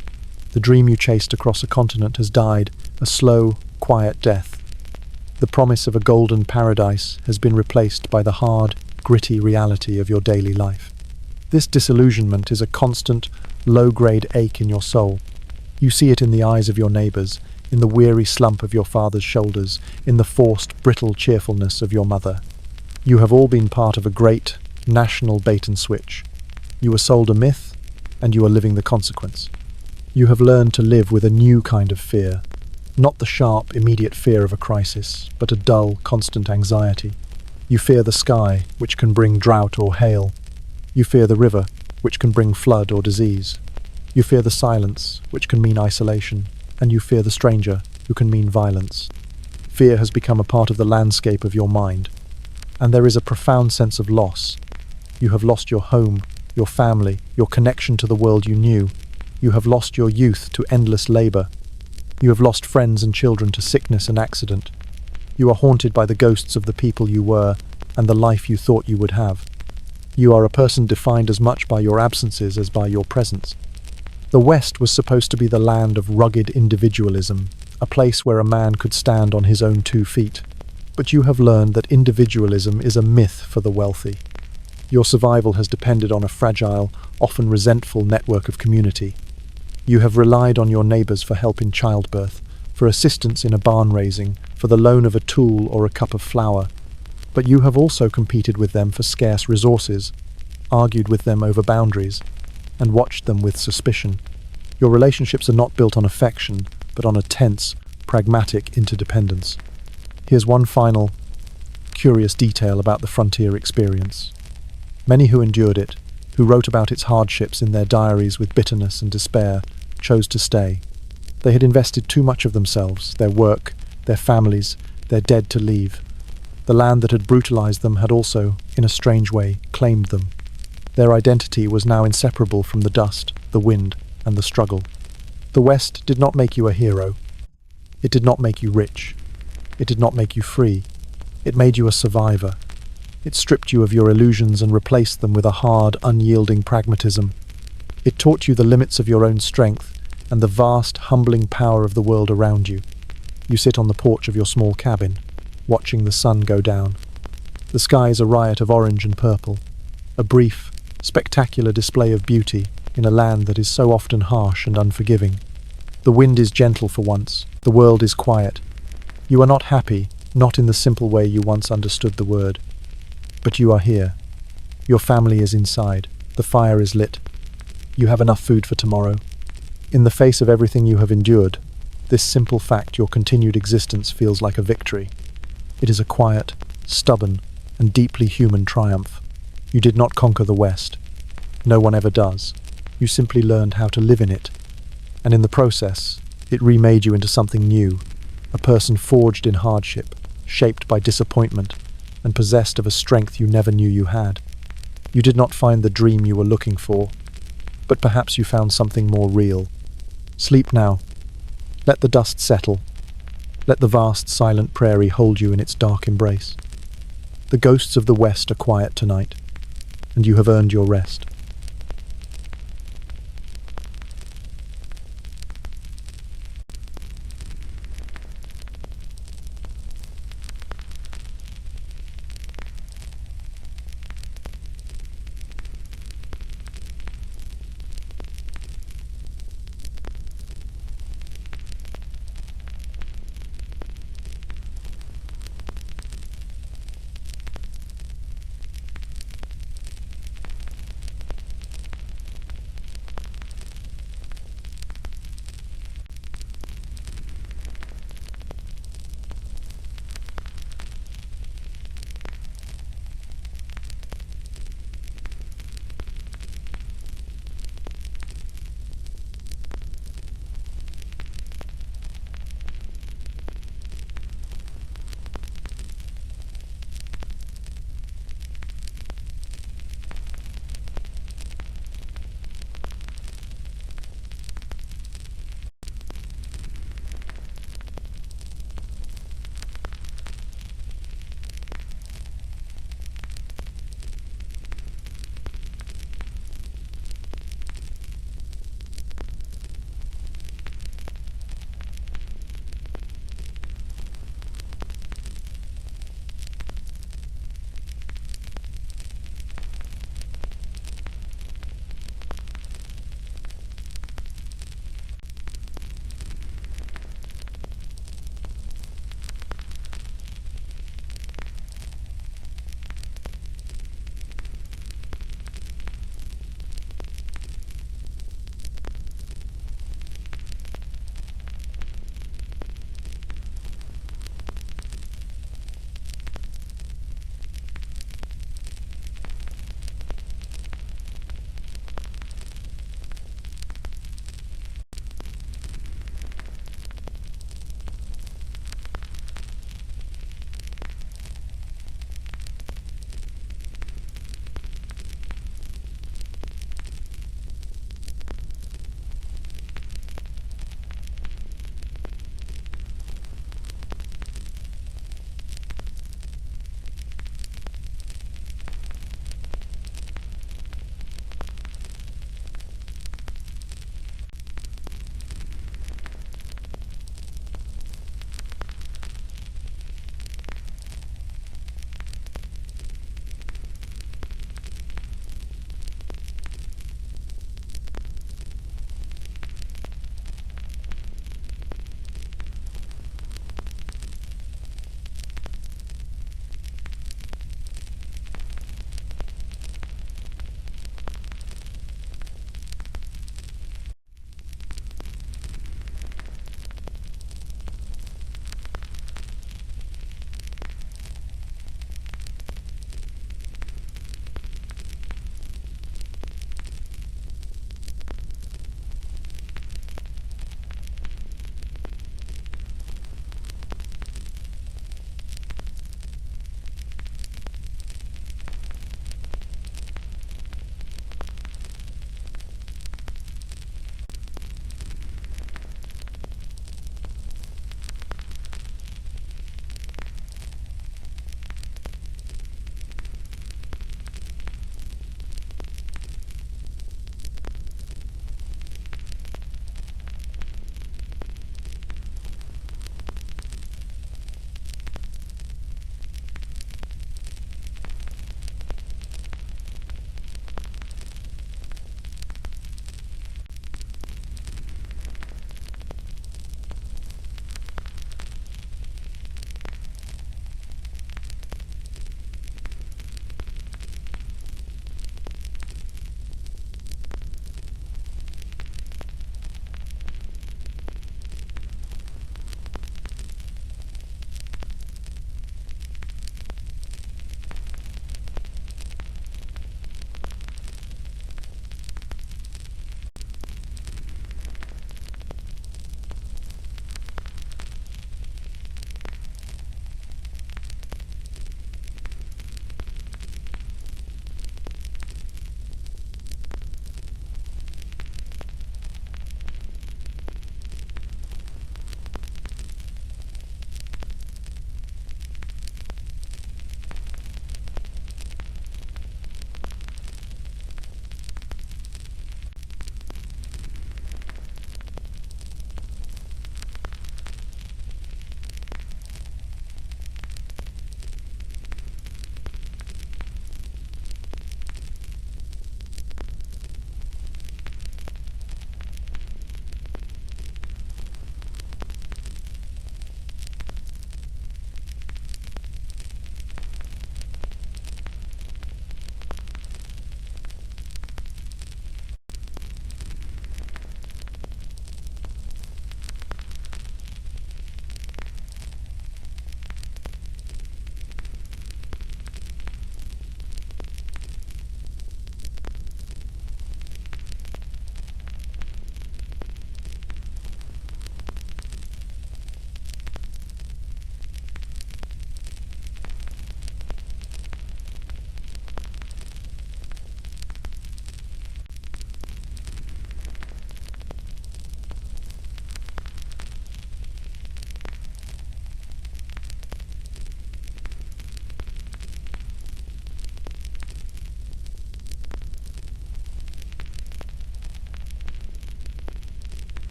The dream you chased across a continent has died, a slow, quiet death. The promise of a golden paradise has been replaced by the hard, gritty reality of your daily life. This disillusionment is a constant, low-grade ache in your soul. You see it in the eyes of your neighbors, in the weary slump of your father's shoulders, in the forced, brittle cheerfulness of your mother. You have all been part of a great, national bait-and-switch. You were sold a myth, and you are living the consequence. You have learned to live with a new kind of fear, not the sharp, immediate fear of a crisis, but a dull, constant anxiety. You fear the sky, which can bring drought or hail. You fear the river, which can bring flood or disease. You fear the silence, which can mean isolation, and you fear the stranger, who can mean violence. Fear has become a part of the landscape of your mind, and there is a profound sense of loss. You have lost your home, your family, your connection to the world you knew. You have lost your youth to endless labor. You have lost friends and children to sickness and accident. You are haunted by the ghosts of the people you were and the life you thought you would have. You are a person defined as much by your absences as by your presence. The West was supposed to be the land of rugged individualism, a place where a man could stand on his own 2 feet. But you have learned that individualism is a myth for the wealthy. Your survival has depended on a fragile, often resentful network of community. You have relied on your neighbors for help in childbirth, for assistance in a barn raising, for the loan of a tool or a cup of flour. But you have also competed with them for scarce resources, argued with them over boundaries, and watched them with suspicion. Your relationships are not built on affection, but on a tense, pragmatic interdependence. Here's one final, curious detail about the frontier experience. Many who endured it, who wrote about its hardships in their diaries with bitterness and despair, chose to stay. They had invested too much of themselves, their work, their families, their dead to leave. The land that had brutalized them had also, in a strange way, claimed them. Their identity was now inseparable from the dust, the wind, and the struggle. The West did not make you a hero. It did not make you rich. It did not make you free. It made you a survivor. It stripped you of your illusions and replaced them with a hard, unyielding pragmatism. It taught you the limits of your own strength and the vast, humbling power of the world around you. You sit on the porch of your small cabin, watching the sun go down. The sky is a riot of orange and purple, a brief, spectacular display of beauty in a land that is so often harsh and unforgiving. The wind is gentle for once. The world is quiet. You are not happy, not in the simple way you once understood the word. But you are here. Your family is inside. The fire is lit. You have enough food for tomorrow. In the face of everything you have endured, this simple fact, your continued existence, feels like a victory. It is a quiet, stubborn, and deeply human triumph. You did not conquer the West. No one ever does. You simply learned how to live in it. And in the process, it remade you into something new, a person forged in hardship, shaped by disappointment, and possessed of a strength you never knew you had. You did not find the dream you were looking for, but perhaps you found something more real. Sleep now. Let the dust settle. Let the vast, silent prairie hold you in its dark embrace. The ghosts of the West are quiet tonight, and you have earned your rest.